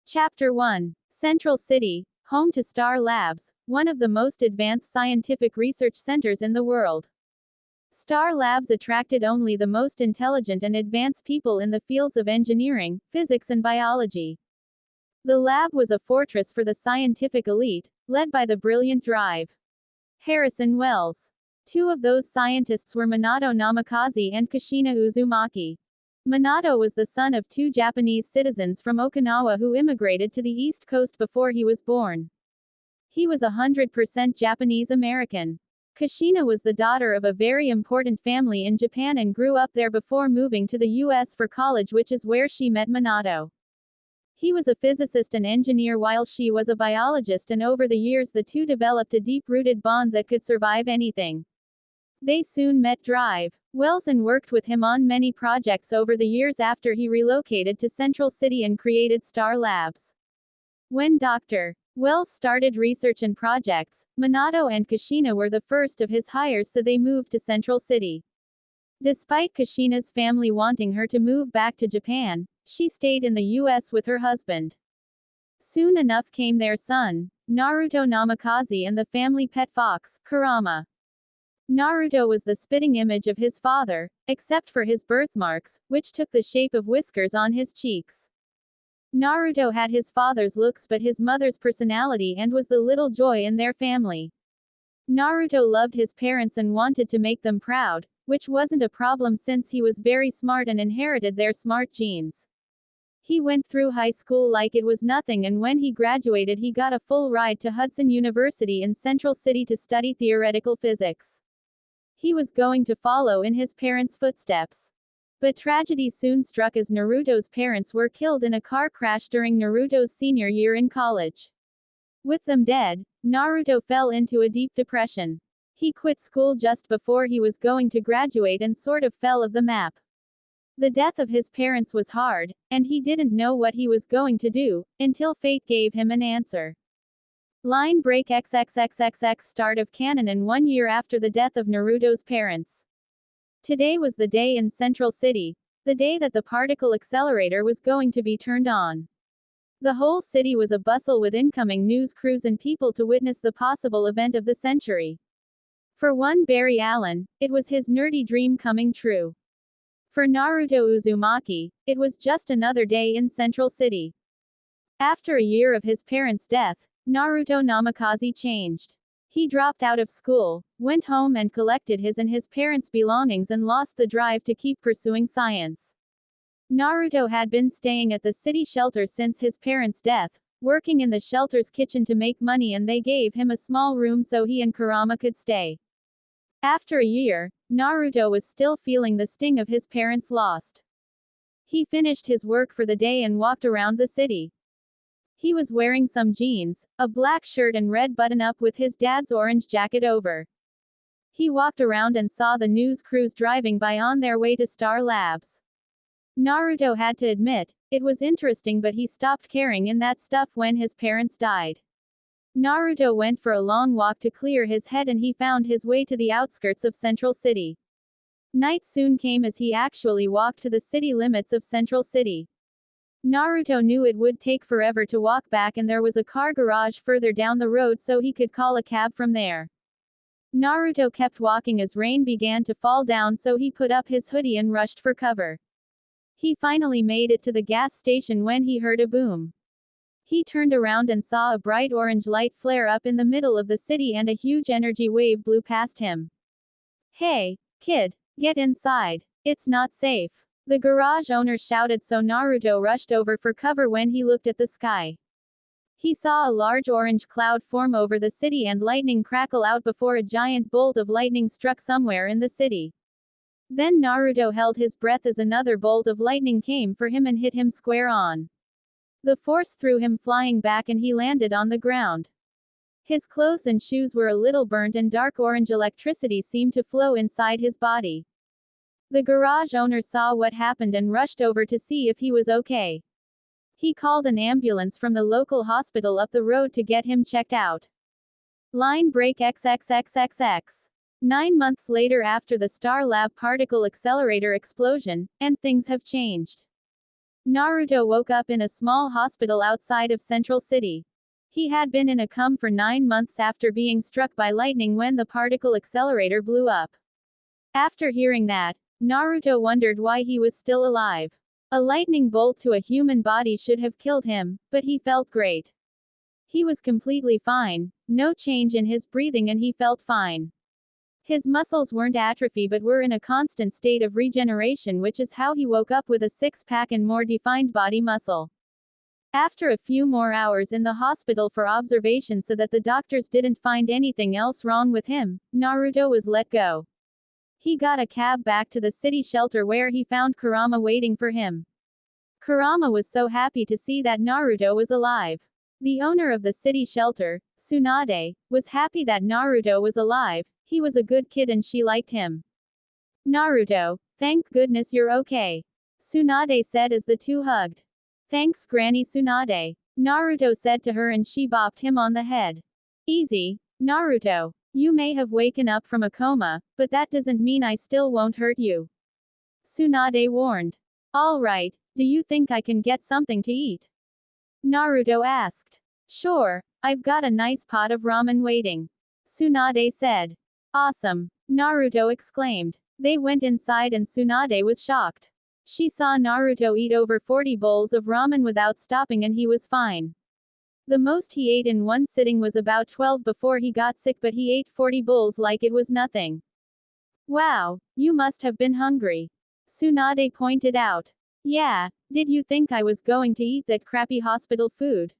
Chapter 1. Central City, home to Star Labs, one of the most advanced scientific research centers in the world. Star Labs attracted only the most intelligent and advanced people in the fields of engineering, physics and biology. The lab was a fortress for the scientific elite, led by the brilliant Drive. Harrison Wells. Two of those scientists were Minato Namikaze and Kushina Uzumaki. Minato was the son of two Japanese citizens from Okinawa who immigrated to the East Coast before he was born. He was 100% Japanese American. Kushina was the daughter of a very important family in Japan and grew up there before moving to the US for college, which is where she met Minato. He was a physicist and engineer while she was a biologist, and over the years the two developed a deep-rooted bond that could survive anything. They soon met Drive. Wells and worked with him on many projects over the years after he relocated to Central City and created Star Labs. When Dr. Wells started research and projects, Minato and Kushina were the first of his hires, so they moved to Central City. Despite Kushina's family wanting her to move back to Japan, she stayed in the US with her husband. Soon enough came their son, Naruto Namikaze, and the family pet fox, Kurama. Naruto was the spitting image of his father, except for his birthmarks, which took the shape of whiskers on his cheeks. Naruto had his father's looks but his mother's personality and was the little joy in their family. Naruto loved his parents and wanted to make them proud, which wasn't a problem since he was very smart and inherited their smart genes. He went through high school like it was nothing, and when he graduated he got a full ride to Hudson University in Central City to study theoretical physics. He was going to follow in his parents' footsteps. But tragedy soon struck as Naruto's parents were killed in a car crash during Naruto's senior year in college. With them dead, Naruto fell into a deep depression. He quit school just before he was going to graduate and sort of fell off the map. The death of his parents was hard, and he didn't know what he was going to do, until fate gave him an answer. Line break XXXXX start of canon, and 1 year after the death of Naruto's parents. Today was the day in Central City, the day that the particle accelerator was going to be turned on. The whole city was a bustle with incoming news crews and people to witness the possible event of the century. For one Barry Allen, it was his nerdy dream coming true. For Naruto Uzumaki, it was just another day in Central City. After a year of his parents' death, Naruto Namikaze changed. He dropped out of school, went home and collected his and his parents' belongings and lost the drive to keep pursuing science. Naruto had been staying at the city shelter since his parents' death, working in the shelter's kitchen to make money, and they gave him a small room so he and Kurama could stay. After a year, Naruto was still feeling the sting of his parents' loss. He finished his work for the day and walked around the city. He was wearing some jeans, a black shirt and red button-up with his dad's orange jacket over. He walked around and saw the news crews driving by on their way to Star Labs. Naruto had to admit, it was interesting, but he stopped caring in that stuff when his parents died. Naruto went for a long walk to clear his head, and he found his way to the outskirts of Central City. Night soon came as he actually walked to the city limits of Central City. Naruto knew it would take forever to walk back, and there was a car garage further down the road so he could call a cab from there. Naruto kept walking as rain began to fall down, so he put up his hoodie and rushed for cover. He finally made it to the gas station when he heard a boom. He turned around and saw a bright orange light flare up in the middle of the city, and a huge energy wave blew past him. "Hey, kid, get inside. It's not safe," the garage owner shouted, so Naruto rushed over for cover. When he looked at the sky, he saw a large orange cloud form over the city and lightning crackle out before a giant bolt of lightning struck somewhere in the city. Then Naruto held his breath as another bolt of lightning came for him and hit him square on. The force threw him flying back and he landed on the ground. His clothes and shoes were a little burnt, and dark orange electricity seemed to flow inside his body. The garage owner saw what happened and rushed over to see if he was okay. He called an ambulance from the local hospital up the road to get him checked out. Line break XXXXX. 9 months later, after the Star Lab particle accelerator explosion, and things have changed. Naruto woke up in a small hospital outside of Central City. He had been in a coma for 9 months after being struck by lightning when the particle accelerator blew up. After hearing that, Naruto wondered why he was still alive. A lightning bolt to a human body should have killed him, but he felt great. He was completely fine, no change in his breathing, and he felt fine. His muscles weren't atrophy but were in a constant state of regeneration, which is how he woke up with a six-pack and more defined body muscle. After a few more hours in the hospital for observation so that the doctors didn't find anything else wrong with him, Naruto was let go. He got a cab back to the city shelter where he found Kurama waiting for him. Kurama was so happy to see that Naruto was alive. The owner of the city shelter, Tsunade, was happy that Naruto was alive. He was a good kid and she liked him. Naruto, thank goodness you're okay, Tsunade said as the two hugged. Thanks Granny Tsunade, Naruto said to her, and she bopped him on the head. Easy, Naruto. You may have waken up from a coma, but that doesn't mean I still won't hurt you, Tsunade warned. All right, do you think I can get something to eat? Naruto asked. Sure, I've got a nice pot of ramen waiting, Tsunade said. Awesome, Naruto exclaimed. They went inside and Tsunade was shocked. She saw Naruto eat over 40 bowls of ramen without stopping and he was fine. The most he ate in one sitting was about 12 before he got sick, but he ate 40 bowls like it was nothing. Wow, you must have been hungry, Tsunade pointed out. Yeah, did you think I was going to eat that crappy hospital food?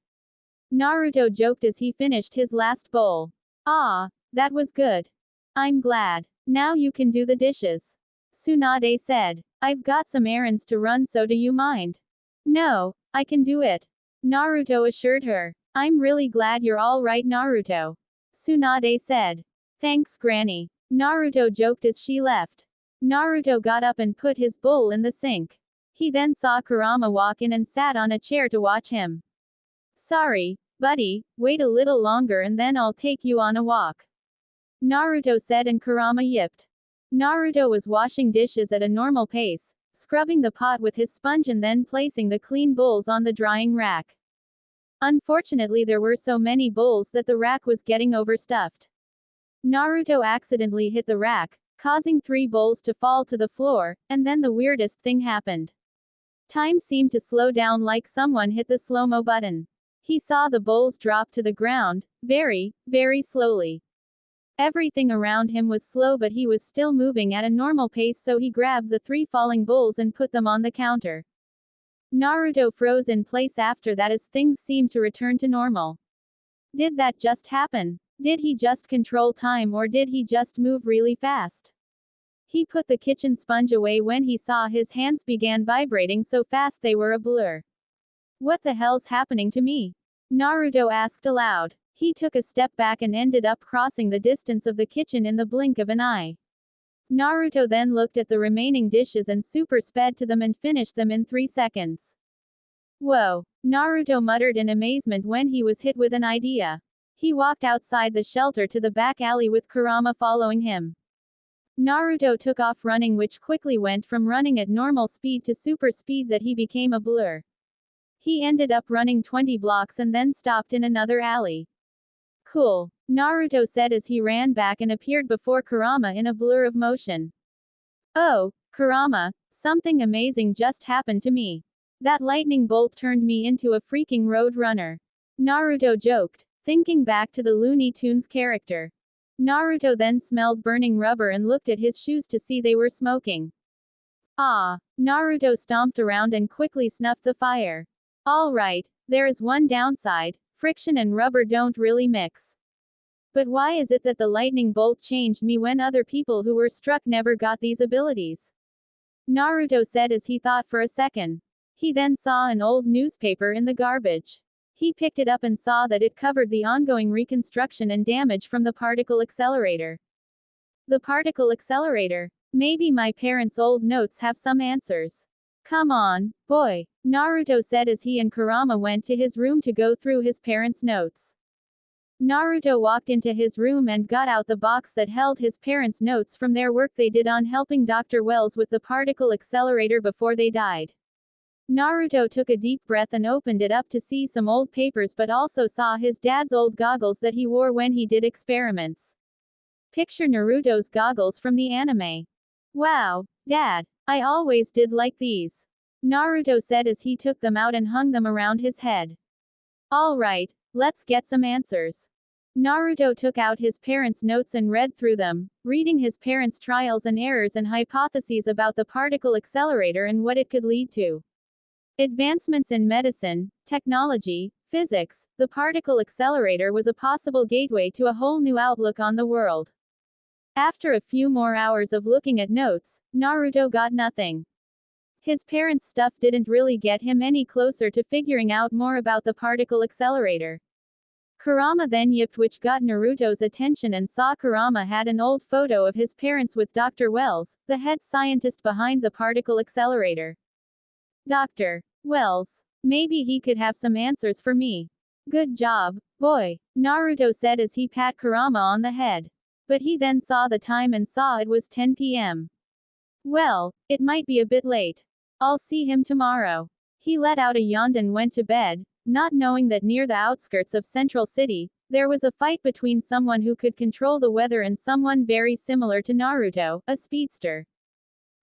Naruto joked as he finished his last bowl. Ah, that was good. I'm glad. Now you can do the dishes, Tsunade said. I've got some errands to run, so do you mind? No, I can do it, Naruto assured her. I'm really glad you're all right, Naruto, Tsunade said. Thanks Granny, Naruto joked as she left. Naruto got up and put his bowl in the sink. He then saw Kurama walk in and sat on a chair to watch him. Sorry, buddy, wait a little longer and then I'll take you on a walk, Naruto said, and Kurama yipped. Naruto was washing dishes at a normal pace, scrubbing the pot with his sponge and then placing the clean bowls on the drying rack. Unfortunately, there were so many bowls that the rack was getting overstuffed. Naruto accidentally hit the rack, causing 3 bowls to fall to the floor, and then the weirdest thing happened. Time seemed to slow down like someone hit the slow-mo button. He saw the bowls drop to the ground, very, very slowly. Everything around him was slow, but he was still moving at a normal pace, so he grabbed the 3 falling bowls and put them on the counter. Naruto froze in place after that as things seemed to return to normal. Did that just happen? Did he just control time, or did he just move really fast? He put the kitchen sponge away when he saw his hands began vibrating so fast they were a blur. What the hell's happening to me? Naruto asked aloud. He took a step back and ended up crossing the distance of the kitchen in the blink of an eye. Naruto then looked at the remaining dishes and super sped to them and finished them in 3 seconds. Whoa, Naruto muttered in amazement when he was hit with an idea. He walked outside the shelter to the back alley with Kurama following him. Naruto took off running, which quickly went from running at normal speed to super speed that he became a blur. He ended up running 20 blocks and then stopped in another alley. Cool, Naruto said as he ran back and appeared before Kurama in a blur of motion. Oh, Kurama, something amazing just happened to me. That lightning bolt turned me into a freaking road runner, Naruto joked, thinking back to the Looney Tunes character. Naruto then smelled burning rubber and looked at his shoes to see they were smoking. Ah, Naruto stomped around and quickly snuffed the fire. All right, there is one downside, friction and rubber don't really mix. But why is it that the lightning bolt changed me when other people who were struck never got these abilities? Naruto said as he thought for a second. He then saw an old newspaper in the garbage. He picked it up and saw that it covered the ongoing reconstruction and damage from the particle accelerator. The particle accelerator. Maybe my parents' old notes have some answers. Come on, boy, Naruto said as he and Kurama went to his room to go through his parents' notes. Naruto walked into his room and got out the box that held his parents' notes from their work they did on helping Dr. Wells with the particle accelerator before they died. Naruto took a deep breath and opened it up to see some old papers but also saw his dad's old goggles that he wore when he did experiments. Picture Naruto's goggles from the anime. Wow, Dad, I always did like these. Naruto said as he took them out and hung them around his head. Alright, let's get some answers. Naruto took out his parents' notes and read through them, reading his parents' trials and errors and hypotheses about the particle accelerator and what it could lead to. Advancements in medicine, technology, physics, the particle accelerator was a possible gateway to a whole new outlook on the world. After a few more hours of looking at notes, Naruto got nothing. His parents' stuff didn't really get him any closer to figuring out more about the particle accelerator. Kurama then yipped, which got Naruto's attention, and saw Kurama had an old photo of his parents with Dr. Wells, the head scientist behind the particle accelerator. Dr. Wells. Maybe he could have some answers for me. Good job, boy, Naruto said as he pat Kurama on the head. But he then saw the time and saw it was 10 p.m. Well, it might be a bit late. I'll see him tomorrow. He let out a yawn and went to bed, not knowing that near the outskirts of Central City, there was a fight between someone who could control the weather and someone very similar to Naruto, a speedster.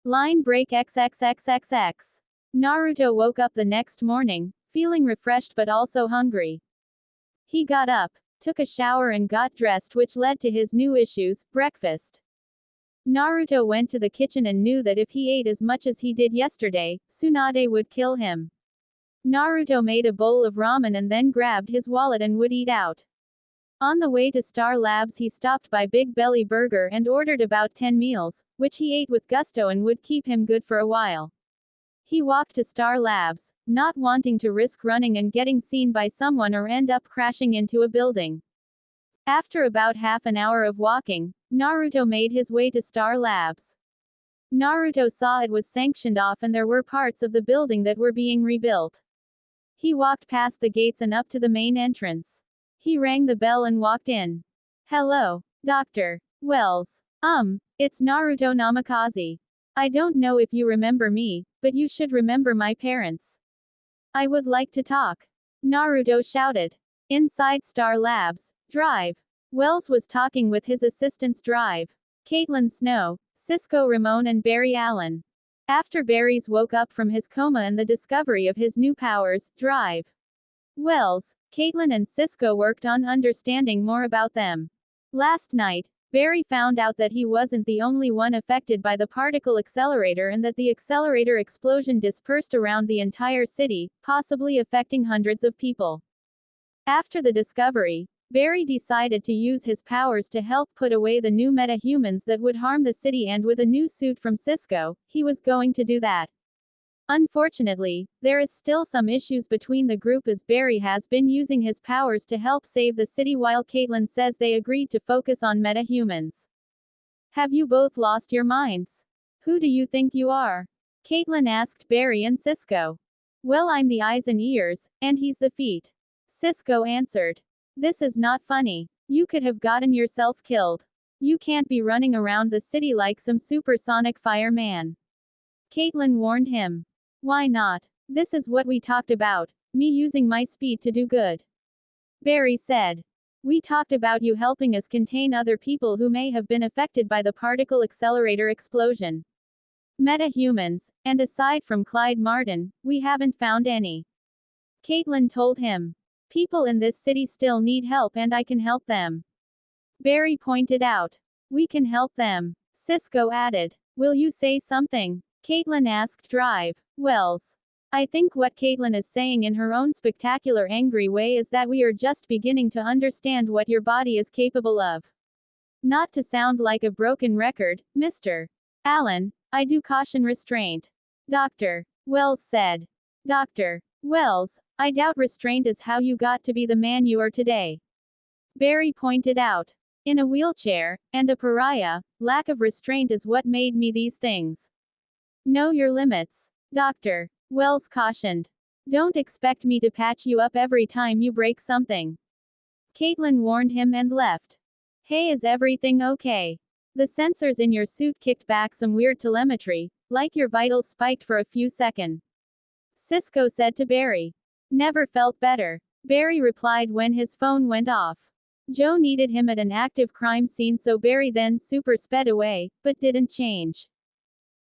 Line break XXXXX. Naruto woke up the next morning, feeling refreshed but also hungry. He got up, took a shower and got dressed, which led to his new issues, breakfast. Naruto went to the kitchen and knew that if he ate as much as he did yesterday, Tsunade would kill him. Naruto made a bowl of ramen and then grabbed his wallet and would eat out. On the way to Star Labs he stopped by Big Belly Burger and ordered about 10 meals, which he ate with gusto and would keep him good for a while. He walked to Star Labs, not wanting to risk running and getting seen by someone or end up crashing into a building. After about half an hour of walking, Naruto made his way to Star Labs. Naruto saw it was sanctioned off and there were parts of the building that were being rebuilt. He walked past the gates and up to the main entrance. He rang the bell and walked in. Hello, Dr. Wells. It's Naruto Namikaze. I don't know if you remember me, but you should remember my parents. I would like to talk. Naruto shouted. Inside Star Labs, Drive. Wells was talking with his assistants Drive, Caitlin Snow, Cisco Ramon and Barry Allen. After Barry's woke up from his coma and the discovery of his new powers, Drive. Wells, Caitlin and Cisco worked on understanding more about them. Last night, Barry found out that he wasn't the only one affected by the particle accelerator and that the accelerator explosion dispersed around the entire city, possibly affecting hundreds of people. After the discovery, Barry decided to use his powers to help put away the new metahumans that would harm the city, and with a new suit from Cisco, he was going to do that. Unfortunately, there is still some issues between the group as Barry has been using his powers to help save the city while Caitlin says they agreed to focus on metahumans. Have you both lost your minds? Who do you think you are? Caitlin asked Barry and Cisco. Well, I'm the eyes and ears, and he's the feet. Cisco answered. This is not funny. You could have gotten yourself killed. You can't be running around the city like some supersonic fireman. Caitlin warned him. Why not? This is what we talked about, me using my speed to do good. Barry said. We talked about you helping us contain other people who may have been affected by the particle accelerator explosion. Metahumans, and aside from Clyde Martin, we haven't found any. Caitlin told him. People in this city still need help and I can help them. Barry pointed out. We can help them. Cisco added. Will you say something? Caitlin asked Drive. Wells. I think what Caitlin is saying in her own spectacular angry way is that we are just beginning to understand what your body is capable of. Not to sound like a broken record, Mr. Allen, I do caution restraint. Dr. Wells said. Dr. Wells, I doubt restraint is how you got to be the man you are today. Barry pointed out. In a wheelchair, and a pariah, lack of restraint is what made me these things. Know your limits. Dr. Wells cautioned. Don't expect me to patch you up every time you break something. Caitlin warned him and left. Hey, is everything okay? The sensors in your suit kicked back some weird telemetry, like your vitals spiked for a few seconds. Cisco said to Barry. Never felt better, Barry replied when his phone went off. Joe needed him at an active crime scene, so Barry then super sped away, but didn't change.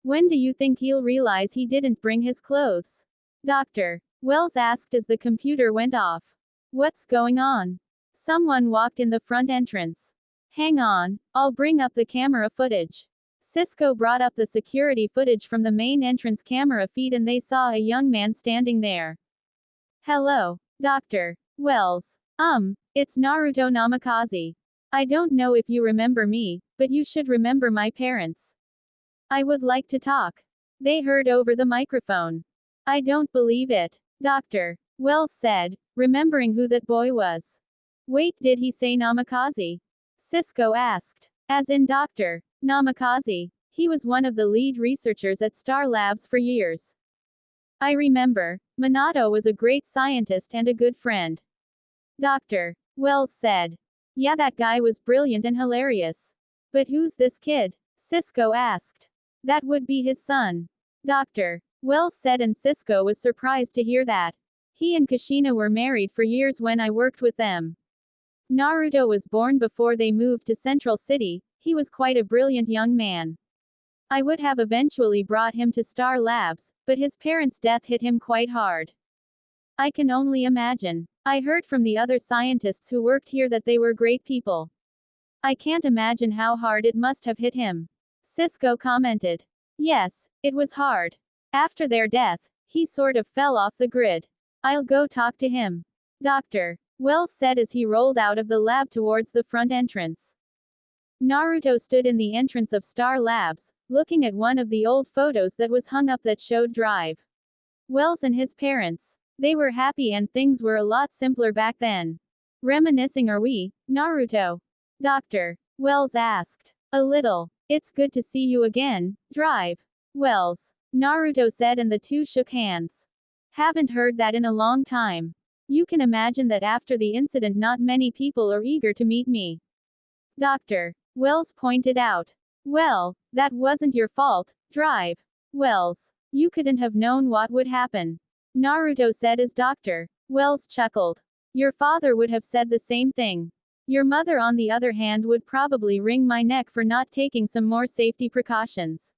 When do you think he'll realize he didn't bring his clothes? Dr. Wells asked as the computer went off. What's going on? Someone walked in the front entrance. Hang on, I'll bring up the camera footage. Cisco brought up the security footage from the main entrance camera feed and they saw a young man standing there. Hello, Dr. Wells. It's Naruto Namazi. I don't know if you remember me, but you should remember my parents. I would like to talk. They heard over the microphone. I don't believe it, Dr. Wells said, remembering who that boy was. Wait, did he say Namazi? Cisco asked. As in Dr. Namazi. He was one of the lead researchers at Star Labs for years. I remember. Minato was a great scientist and a good friend. Dr. Wells said. Yeah, that guy was brilliant and hilarious. But who's this kid? Cisco asked. That would be his son. Dr. Wells said, and Cisco was surprised to hear that. He and Kushina were married for years when I worked with them. Naruto was born before they moved to Central City. He was quite a brilliant young man. I would have eventually brought him to Star Labs, but his parents' death hit him quite hard. I can only imagine. I heard from the other scientists who worked here that they were great people. I can't imagine how hard it must have hit him. Cisco commented. Yes, it was hard. After their death, he sort of fell off the grid. I'll go talk to him. Dr. Wells said as he rolled out of the lab towards the front entrance. Naruto stood in the entrance of Star Labs, looking at one of the old photos that was hung up that showed Drive. Wells and his parents. They were happy and things were a lot simpler back then. Reminiscing, are we, Naruto? Dr. Wells asked. A little. It's good to see you again, Drive. Wells. Naruto said, and the two shook hands. Haven't heard that in a long time. You can imagine that after the incident not many people are eager to meet me. Dr. Wells pointed out. Well, that wasn't your fault, Drive. Wells. You couldn't have known what would happen. Naruto said as Dr. Wells chuckled. Your father would have said the same thing. Your mother, on the other hand, would probably wring my neck for not taking some more safety precautions.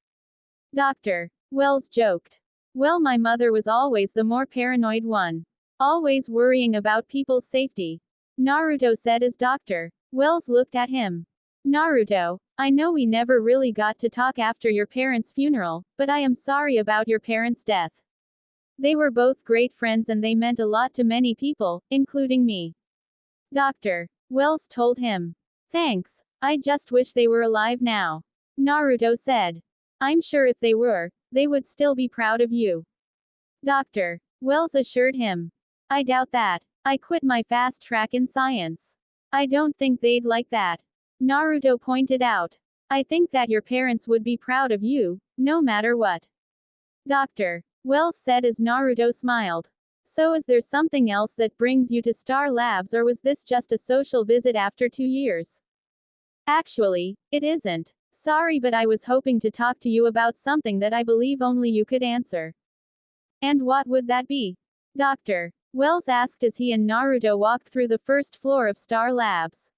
Dr. Wells joked. Well, my mother was always the more paranoid one. Always worrying about people's safety. Naruto said as Dr. Wells looked at him. Naruto, I know we never really got to talk after your parents' funeral, but I am sorry about your parents' death. They were both great friends and they meant a lot to many people, including me. Dr. Wells told him. Thanks, I just wish they were alive now. Naruto said. I'm sure if they were, they would still be proud of you. Dr. Wells assured him. I doubt that. I quit my fast track in science. I don't think they'd like that. Naruto pointed out. I think that your parents would be proud of you, no matter what. Dr. Wells said as Naruto smiled. So is there something else that brings you to Star Labs, or was this just a social visit after 2 years? Actually, it isn't. Sorry, but I was hoping to talk to you about something that I believe only you could answer. And what would that be? Dr. Wells asked as he and Naruto walked through the first floor of Star Labs.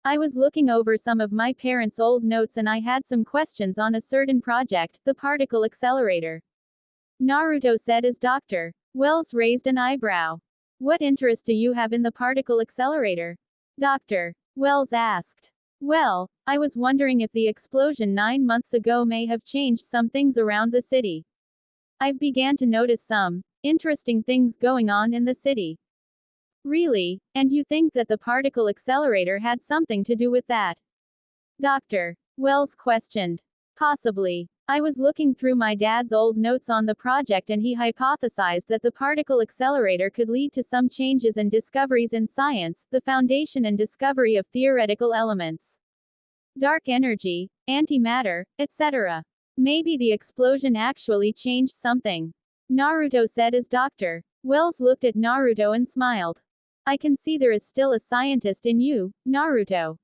I was looking over some of my parents' old notes and I had some questions on a certain project, the particle accelerator. Naruto said as Dr. Wells raised an eyebrow. What interest do you have in the particle accelerator? Dr. Wells asked. Well, I was wondering if the explosion 9 months ago may have changed some things around the city. I've began to notice some interesting things going on in the city. Really? And you think that the particle accelerator had something to do with that? Dr. Wells questioned. Possibly. I was looking through my dad's old notes on the project and he hypothesized that the particle accelerator could lead to some changes and discoveries in science, the foundation and discovery of theoretical elements. Dark energy, antimatter, etc. Maybe the explosion actually changed something. Naruto said as Dr. Wells looked at Naruto and smiled. I can see there is still a scientist in you, Naruto.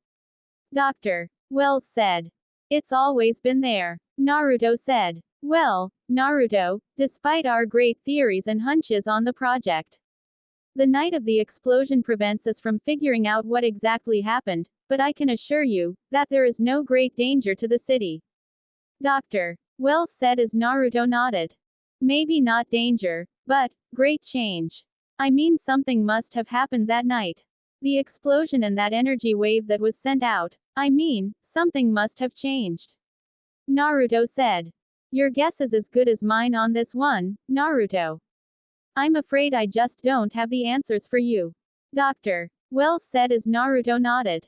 Dr. Wells said. It's always been there, Naruto said. Well, Naruto, despite our great theories and hunches on the project. The night of the explosion prevents us from figuring out what exactly happened, but I can assure you that there is no great danger to the city. Dr. Wells said as Naruto nodded. Maybe not danger, but great change. I mean, something must have happened that night. The explosion and that energy wave that was sent out. I mean, something must have changed. Naruto said. Your guess is as good as mine on this one, Naruto. I'm afraid I just don't have the answers for you. Dr. Wells said as Naruto nodded.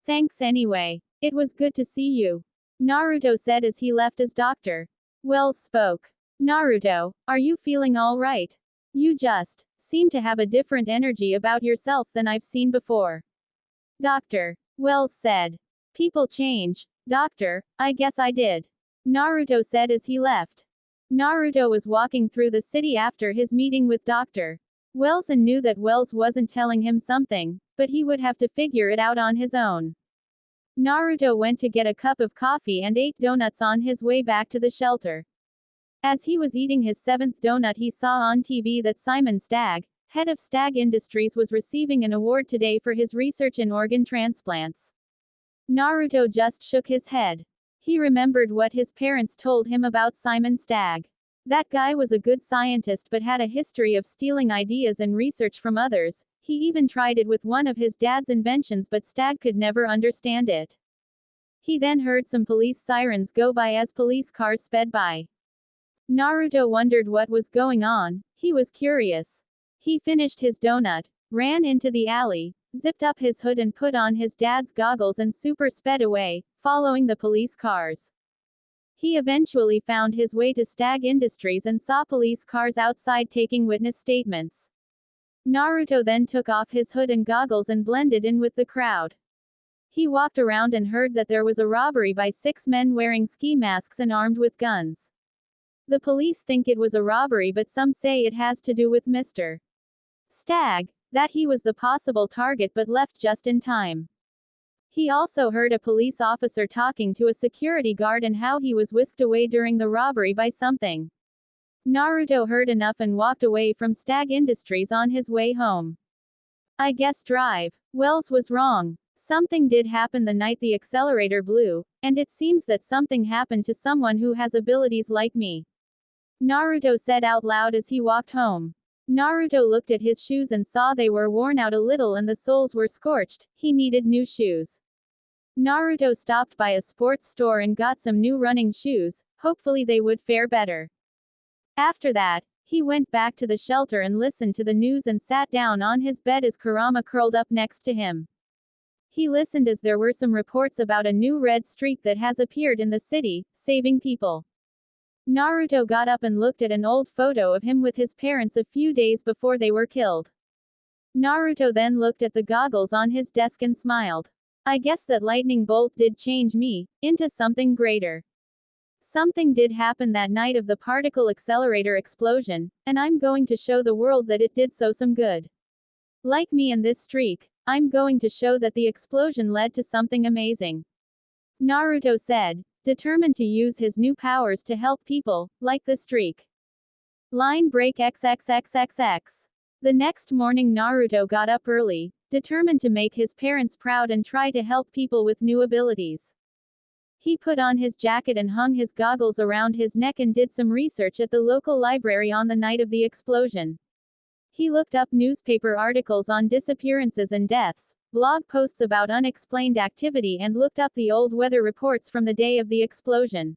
Thanks anyway. It was good to see you. Naruto said as he left as Dr. Wells spoke. Naruto, are you feeling all right? You just seem to have a different energy about yourself than I've seen before. Dr. Wells said. People change, Doctor, I guess I did. Naruto said as he left. Naruto was walking through the city after his meeting with Dr. Wells and knew that Wells wasn't telling him something, but he would have to figure it out on his own. Naruto went to get a cup of coffee and ate donuts on his way back to the shelter. As he was eating his 7th donut, he saw on TV that Simon Stag, head of Stag Industries, was receiving an award today for his research in organ transplants. Naruto just shook his head. He remembered what his parents told him about Simon Stag. That guy was a good scientist but had a history of stealing ideas and research from others. He even tried it with one of his dad's inventions, but Stag could never understand it. He then heard some police sirens go by as police cars sped by. Naruto wondered what was going on. He was curious. He finished his donut, ran into the alley, zipped up his hood and put on his dad's goggles and super sped away, following the police cars. He eventually found his way to Stag Industries and saw police cars outside taking witness statements. Naruto then took off his hood and goggles and blended in with the crowd. He walked around and heard that there was a robbery by 6 men wearing ski masks and armed with guns. The police think it was a robbery, but some say it has to do with Mr. Stag, that he was the possible target but left just in time. He also heard a police officer talking to a security guard and how he was whisked away during the robbery by something. Naruto heard enough and walked away from Stag Industries on his way home. I guess Drive Wells was wrong. Something did happen the night the accelerator blew, and it seems that something happened to someone who has abilities like me. Naruto said out loud as he walked home. Naruto looked at his shoes and saw they were worn out a little and the soles were scorched. He needed new shoes. Naruto stopped by a sports store and got some new running shoes. Hopefully they would fare better. After that, he went back to the shelter and listened to the news and sat down on his bed as Kurama curled up next to him. He listened as there were some reports about a new red streak that has appeared in the city, saving people. Naruto got up and looked at an old photo of him with his parents a few days before they were killed. Naruto then looked at the goggles on his desk and smiled. I guess that lightning bolt did change me into something greater. Something did happen that night of the particle accelerator explosion, and I'm going to show the world that it did some good. Like me and this streak, I'm going to show that the explosion led to something amazing. Naruto said, determined to use his new powers to help people, like the streak. Line break XXXXX. The next morning Naruto got up early, determined to make his parents proud and try to help people with new abilities. He put on his jacket and hung his goggles around his neck and did some research at the local library on the night of the explosion. He looked up newspaper articles on disappearances and deaths, blog posts about unexplained activity, and looked up the old weather reports from the day of the explosion.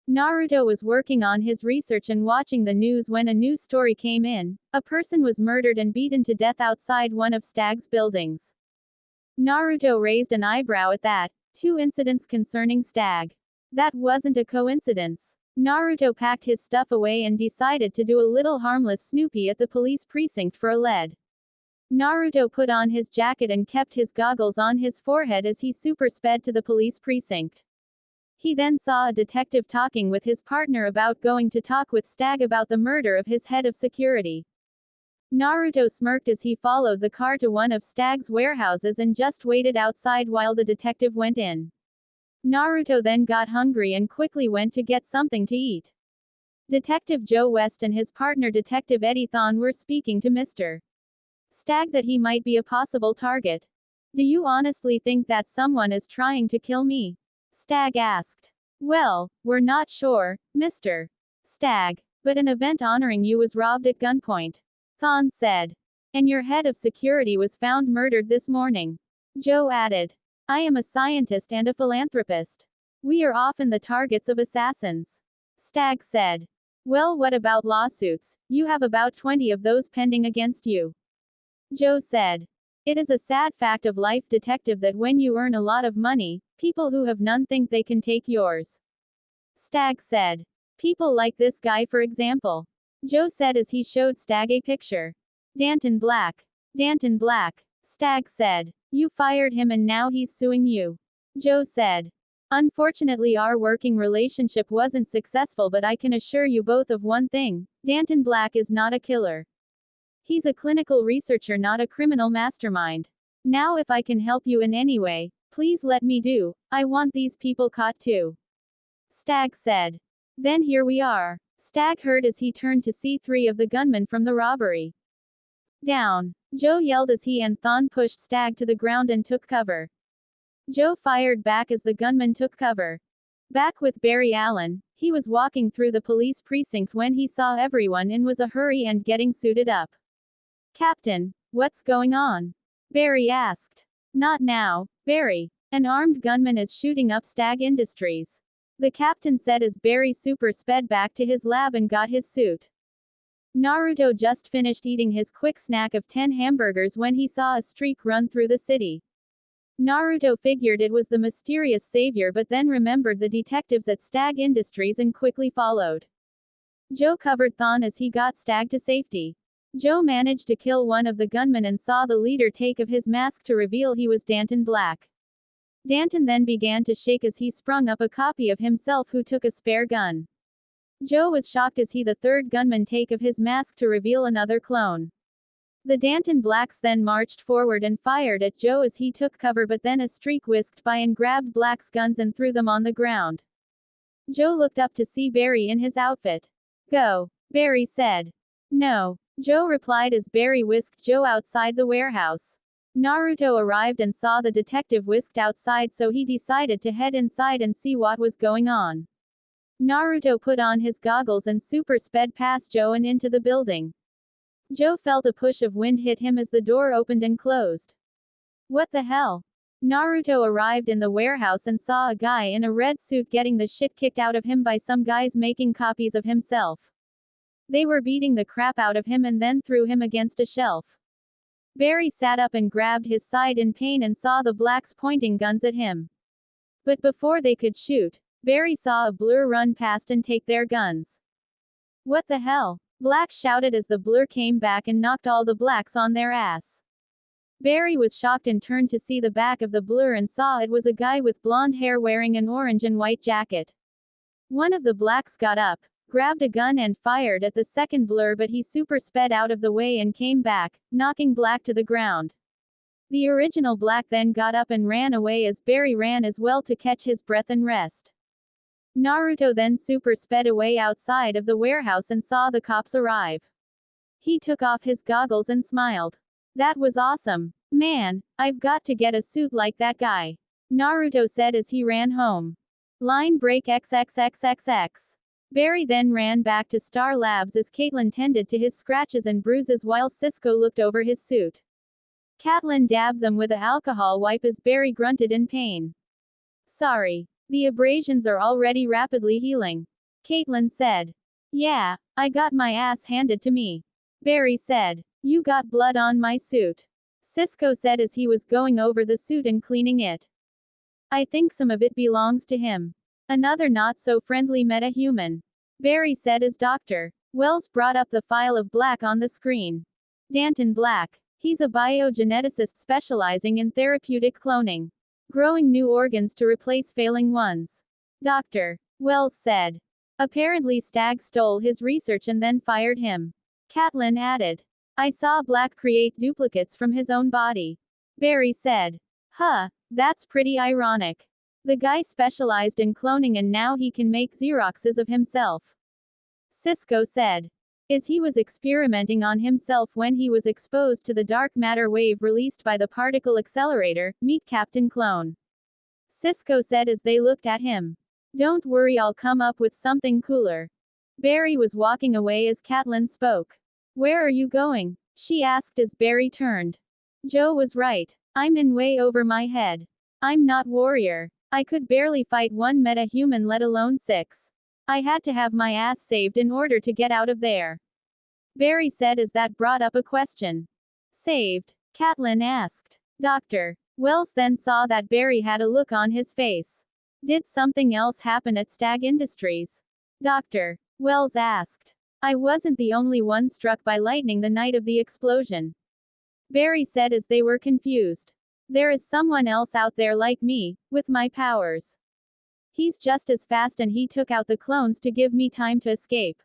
Naruto was working on his research and watching the news when a new story came in. A person was murdered and beaten to death outside one of Stag's buildings. Naruto raised an eyebrow at that. 2 incidents concerning Stag. That wasn't a coincidence. Naruto packed his stuff away and decided to do a little harmless snoopy at the police precinct for a lead. Naruto put on his jacket and kept his goggles on his forehead as he super sped to the police precinct. He then saw a detective talking with his partner about going to talk with Stag about the murder of his head of security. Naruto smirked as he followed the car to one of Stag's warehouses and just waited outside while the detective went in. Naruto then got hungry and quickly went to get something to eat. Detective Joe West and his partner Detective Eddie Thon were speaking to Mr. Stag that he might be a possible target. Do you honestly think that someone is trying to kill me? Stag asked. Well, we're not sure, Mr. Stag. But an event honoring you was robbed at gunpoint. Thon said. And your head of security was found murdered this morning. Joe added. I am a scientist and a philanthropist. We are often the targets of assassins. Stag said. Well, what about lawsuits? You have about 20 of those pending against you. Joe said. It is a sad fact of life, detective, that when you earn a lot of money, people who have none think they can take yours. Stag said. People like this guy, for example. Joe said as he showed Stag a picture. Danton Black. Danton Black. Stag said. You fired him and now he's suing you. Joe said. Unfortunately, our working relationship wasn't successful, but I can assure you both of one thing: Danton Black is not a killer. He's a clinical researcher, not a criminal mastermind. Now, if I can help you in any way, please let me do. I want these people caught too. Stag said. Then here we are. Stag heard as he turned to see 3 of the gunmen from the robbery. Down. Joe yelled as he and Thon pushed Stag to the ground and took cover. Joe fired back as the gunman took cover. Back with Barry Allen, he was walking through the police precinct when he saw everyone in was a hurry and getting suited up. Captain, what's going on? Barry asked. Not now, Barry. An armed gunman is shooting up Stag Industries. The captain said as Barry super sped back to his lab and got his suit. Naruto just finished eating his quick snack of 10 hamburgers when he saw a streak run through the city. Naruto figured it was the mysterious savior, but then remembered the detectives at Stag Industries and quickly followed. Joe covered Thon as he got Stag to safety. Joe managed to kill one of the gunmen and saw the leader take off his mask to reveal he was Danton Black. Danton then began to shake as he sprung up a copy of himself who took a spare gun. Joe was shocked as he the third gunman take off his mask to reveal another clone. The Danton Blacks then marched forward and fired at Joe as he took cover, but then a streak whisked by and grabbed Black's guns and threw them on the ground. Joe looked up to see Barry in his outfit. Go, Barry said. No, Joe replied as Barry whisked Joe outside the warehouse. Naruto arrived and saw the detective whisked outside, so he decided to head inside and see what was going on. Naruto put on his goggles and super sped past Joe and into the building. Joe felt a push of wind hit him as the door opened and closed. What the hell? Naruto arrived in the warehouse and saw a guy in a red suit getting the shit kicked out of him by some guys making copies of himself. They were beating the crap out of him and then threw him against a shelf. Barry sat up and grabbed his side in pain and saw the blacks pointing guns at him. But before they could shoot, Barry saw a blur run past and take their guns. What the hell? Black shouted as the blur came back and knocked all the blacks on their ass. Barry was shocked and turned to see the back of the blur and saw it was a guy with blonde hair wearing an orange and white jacket. One of the blacks got up, grabbed a gun and fired at the second blur, but he super sped out of the way and came back, knocking Black to the ground. The original Black then got up and ran away as Barry ran as well to catch his breath and rest. Naruto then super sped away outside of the warehouse and saw the cops arrive. He took off his goggles and smiled. That was awesome. Man, I've got to get a suit like that guy. Naruto said as he ran home. Line break XXXXX. Barry then ran back to Star Labs as Caitlin tended to his scratches and bruises while Cisco looked over his suit. Caitlin dabbed them with an alcohol wipe as Barry grunted in pain. Sorry. The abrasions are already rapidly healing. Caitlin said. Yeah, I got my ass handed to me. Barry said. You got blood on my suit. Cisco said as he was going over the suit and cleaning it. I think some of it belongs to him. Another not-so-friendly metahuman. Barry said as Dr. Wells brought up the file of Black on the screen. Danton Black. He's a biogeneticist specializing in therapeutic cloning. Growing new organs to replace failing ones. Dr. Wells said. Apparently Stag stole his research and then fired him. Caitlin added. I saw Black create duplicates from his own body. Barry said. Huh, that's pretty ironic. The guy specialized in cloning and now he can make Xeroxes of himself. Cisco said. He was experimenting on himself when he was exposed to the dark matter wave released by the particle accelerator. Meet Captain Clone. Cisco said as they looked at him. Don't worry, I'll come up with something cooler. Barry was walking away as Catelyn spoke. Where are you going? She asked as Barry turned. Joe was right. I'm in way over my head. I'm not warrior. I could barely fight one metahuman, let alone 6. I had to have my ass saved in order to get out of there. Barry said as that brought up a question. Saved? Catelyn asked. Doctor. Wells then saw that Barry had a look on his face. Did something else happen at Stag Industries? Doctor. Wells asked. I wasn't the only one struck by lightning the night of the explosion. Barry said as they were confused. There is someone else out there like me, with my powers. He's just as fast and he took out the clones to give me time to escape.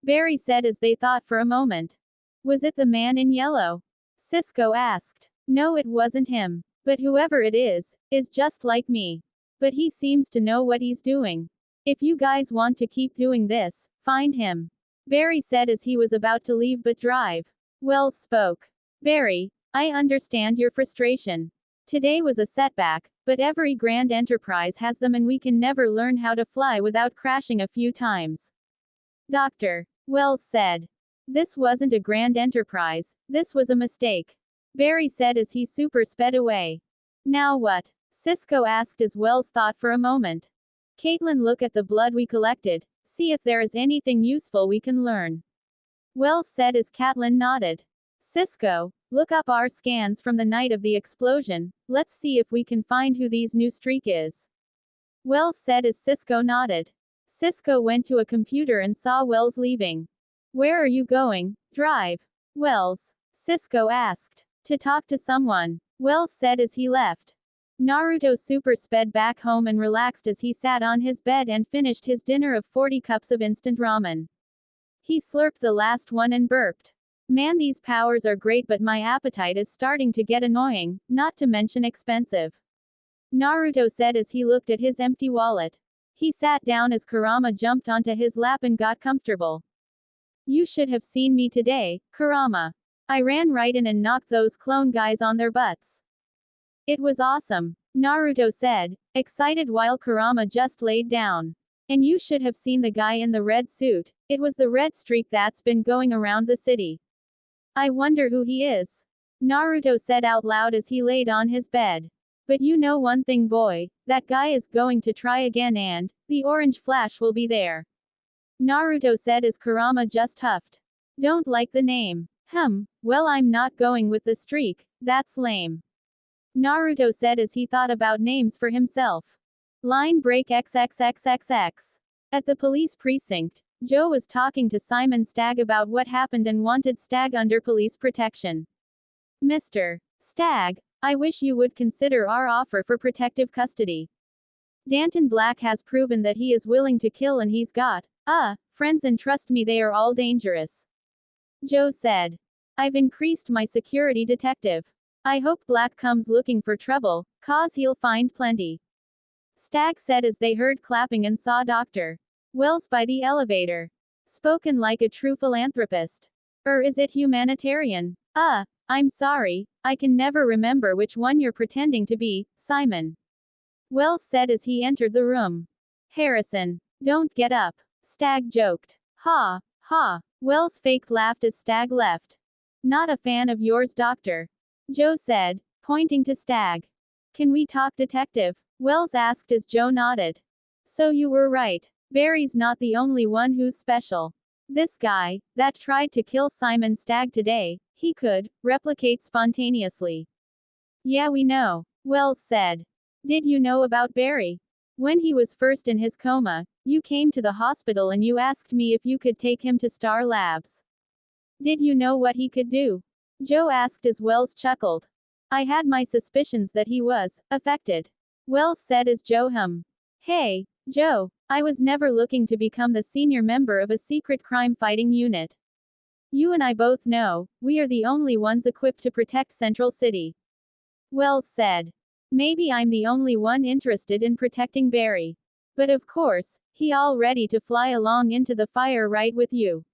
Barry said as they thought for a moment. Was it the man in yellow? Cisco asked. No, it wasn't him. But whoever it is just like me. But he seems to know what he's doing. If you guys want to keep doing this, find him. Barry said as he was about to leave but drive. Wells spoke. Barry, I understand your frustration. Today was a setback, but every grand enterprise has them and we can never learn how to fly without crashing a few times. Doctor. Wells said. This wasn't a grand enterprise, this was a mistake. Barry said as he super sped away. Now what? Cisco asked as Wells thought for a moment. Catelyn, look at the blood we collected, see if there is anything useful we can learn. Wells said as Catelyn nodded. Cisco, look up our scans from the night of the explosion, let's see if we can find who these new streak is. Wells said as Cisco nodded. Cisco went to a computer and saw Wells leaving. Where are you going? Drive. Wells. Cisco asked. To talk to someone. Wells said as he left. Naruto super sped back home and relaxed as he sat on his bed and finished his dinner of 40 cups of instant ramen. He slurped the last one and burped. Man, these powers are great, but my appetite is starting to get annoying, not to mention expensive. Naruto said as he looked at his empty wallet. He sat down as Kurama jumped onto his lap and got comfortable. You should have seen me today, Kurama. I ran right in and knocked those clone guys on their butts. It was awesome, Naruto said, excited while Kurama just laid down. And you should have seen the guy in the red suit, it was the red streak that's been going around the city. I wonder who he is. Naruto said out loud as he laid on his bed. But you know one thing, boy, that guy is going to try again and the orange flash will be there. Naruto said as Kurama just huffed. Don't like the name. Well, I'm not going with the streak, that's lame. Naruto said as he thought about names for himself. Line break XXXXX. At the police precinct, Joe was talking to Simon Stag about what happened and wanted Stag under police protection. Mr. Stag, I wish you would consider our offer for protective custody. Danton Black has proven that he is willing to kill and he's got, friends, and trust me, they are all dangerous. Joe said. I've increased my security detective. I hope Black comes looking for trouble, cause he'll find plenty. Stag said as they heard clapping and saw Dr. Wells by the elevator. Spoken like a true philanthropist. Or is it humanitarian? I'm sorry, I can never remember which one you're pretending to be, Simon. Wells said as he entered the room. Harrison. Don't get up. Stag joked. Ha, ha. Wells faked laughed as Stag left. Not a fan of yours, Doctor. Joe said, pointing to Stag. Can we talk, Detective? Wells asked as Joe nodded. So you were right. Barry's not the only one who's special. This guy, that tried to kill Simon Stag today, he could replicate spontaneously. Yeah, we know, Wells said. Did you know about Barry? When he was first in his coma, you came to the hospital and you asked me if you could take him to Star Labs. Did you know what he could do? Joe asked as Wells chuckled. I had my suspicions that he was affected. Wells said as Joe Hey, Joe, I was never looking to become the senior member of a secret crime fighting unit. You and I both know, we are the only ones equipped to protect Central City. Wells said. Maybe I'm the only one interested in protecting Barry. But of course, he all ready to fly along into the fire right with you.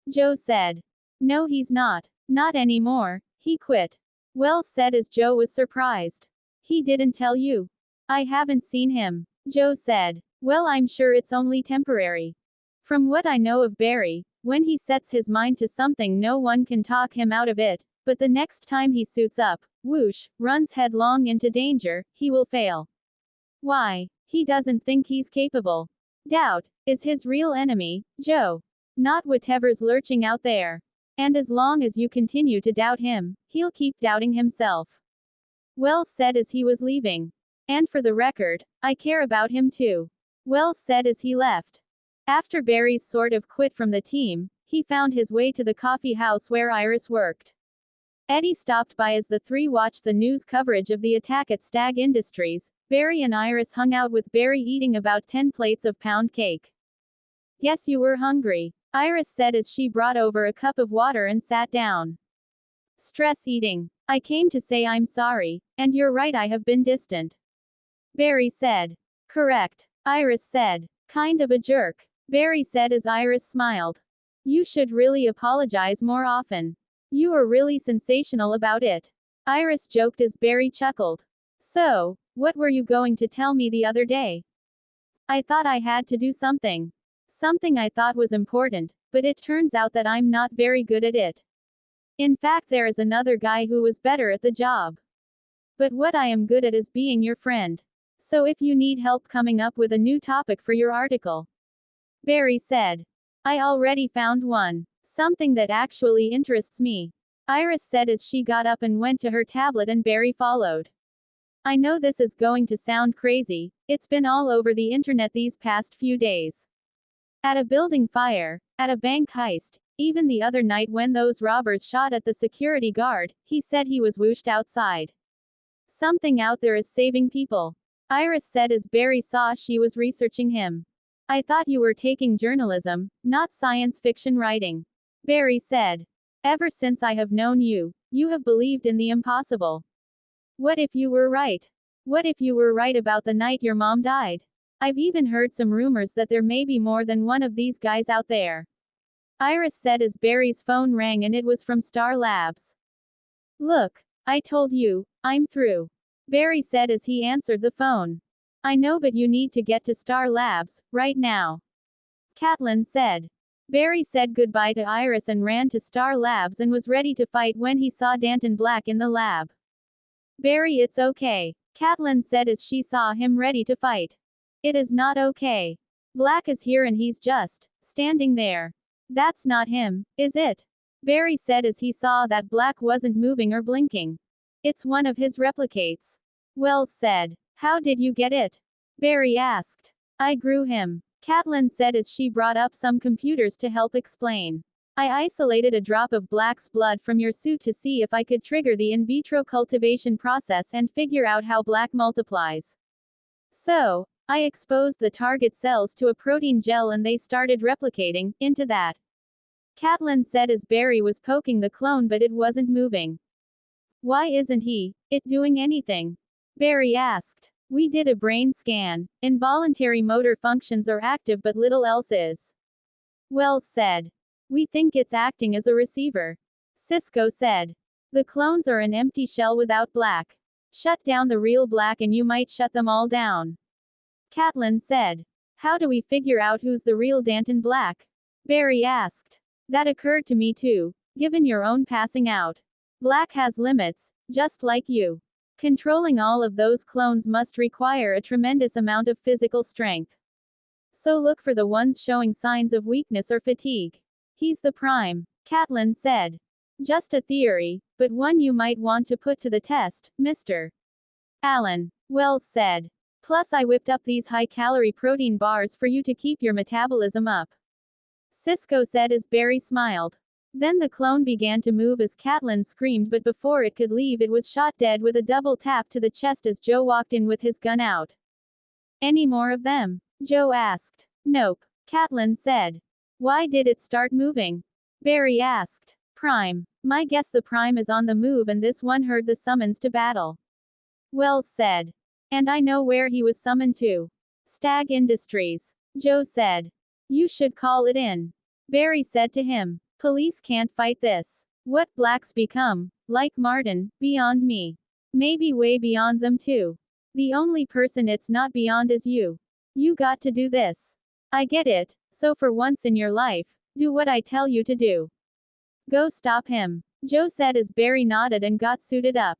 Joe said. No, he's not. Not anymore. He quit. Wells said as Joe was surprised. He didn't tell you? I haven't seen him. Joe said. Well, I'm sure it's only temporary. From what I know of Barry, when he sets his mind to something, no one can talk him out of it, but the next time he suits up, whoosh, runs headlong into danger, he will fail. Why? He doesn't think he's capable. Doubt is his real enemy, Joe. Not whatever's lurching out there. And as long as you continue to doubt him, he'll keep doubting himself. Wells said as he was leaving. And for the record, I care about him too. Wells said as he left. After Barry's sort of quit from the team, he found his way to the coffee house where Iris worked. Eddie stopped by as the three watched the news coverage of the attack at Stag Industries. Barry and Iris hung out with Barry eating about 10 plates of pound cake. Guess you were hungry, Iris said as she brought over a cup of water and sat down. Stress eating. I came to say I'm sorry, and you're right, I have been distant. Barry said. Correct, Iris said. Kind of a jerk, Barry said as Iris smiled. You should really apologize more often. You are really sensational about it. Iris joked as Barry chuckled. So, what were you going to tell me the other day? I thought I had to do something. Something I thought was important, but it turns out that I'm not very good at it. In fact, there is another guy who was better at the job. But what I am good at is being your friend. So if you need help coming up with a new topic for your article, Barry said. I already found one. Something that actually interests me. Iris said as she got up and went to her tablet and Barry followed. I know this is going to sound crazy, it's been all over the internet these past few days. At a building fire, at a bank heist, even the other night when those robbers shot at the security guard, he said he was whooshed outside. Something out there is saving people. Iris said as Barry saw she was researching him. I thought you were taking journalism, not science fiction writing. Barry said. Ever since I have known you, you have believed in the impossible. What if you were right? What if you were right about the night your mom died? I've even heard some rumors that there may be more than one of these guys out there. Iris said as Barry's phone rang and it was from Star Labs. Look, I told you, I'm through. Barry said as he answered the phone. I know, but you need to get to Star Labs, right now. Catelyn said. Barry said goodbye to Iris and ran to Star Labs and was ready to fight when he saw Danton Black in the lab. Barry, it's okay, Catelyn said as she saw him ready to fight. It is not okay. Black is here and he's just standing there. That's not him, is it? Barry said as he saw that Black wasn't moving or blinking. It's one of his replicates. Wells said. How did you get it? Barry asked. I grew him, Catelyn said as she brought up some computers to help explain. I isolated a drop of Black's blood from your suit to see if I could trigger the in vitro cultivation process and figure out how Black multiplies. So, I exposed the target cells to a protein gel and they started replicating into that. Catelyn said as Barry was poking the clone, but it wasn't moving. Why isn't it doing anything? Barry asked. We did a brain scan. Involuntary motor functions are active but little else is. Wells said. We think it's acting as a receiver. Cisco said. The clones are an empty shell without Black. Shut down the real Black and you might shut them all down. Catelyn said. How do we figure out who's the real Danton Black? Barry asked. That occurred to me too, given your own passing out. Black has limits, just like you. Controlling all of those clones must require a tremendous amount of physical strength. So look for the ones showing signs of weakness or fatigue. He's the prime, Catelyn said. Just a theory, but one you might want to put to the test, Mr. Allen, Wells said. Plus I whipped up these high-calorie protein bars for you to keep your metabolism up. Cisco said as Barry smiled. Then the clone began to move as Catelyn screamed, but before it could leave it was shot dead with a double tap to the chest as Joe walked in with his gun out. Any more of them? Joe asked. Nope, Catelyn said. Why did it start moving? Barry asked. Prime. My guess the Prime is on the move and this one heard the summons to battle. Wells said. And I know where he was summoned to. Stag Industries. Joe said. You should call it in. Barry said to him. Police can't fight this. What blacks become, like Martin, beyond me. Maybe way beyond them too. The only person it's not beyond is you. You got to do this. I get it, so for once in your life, do what I tell you to do. Go stop him. Joe said as Barry nodded and got suited up.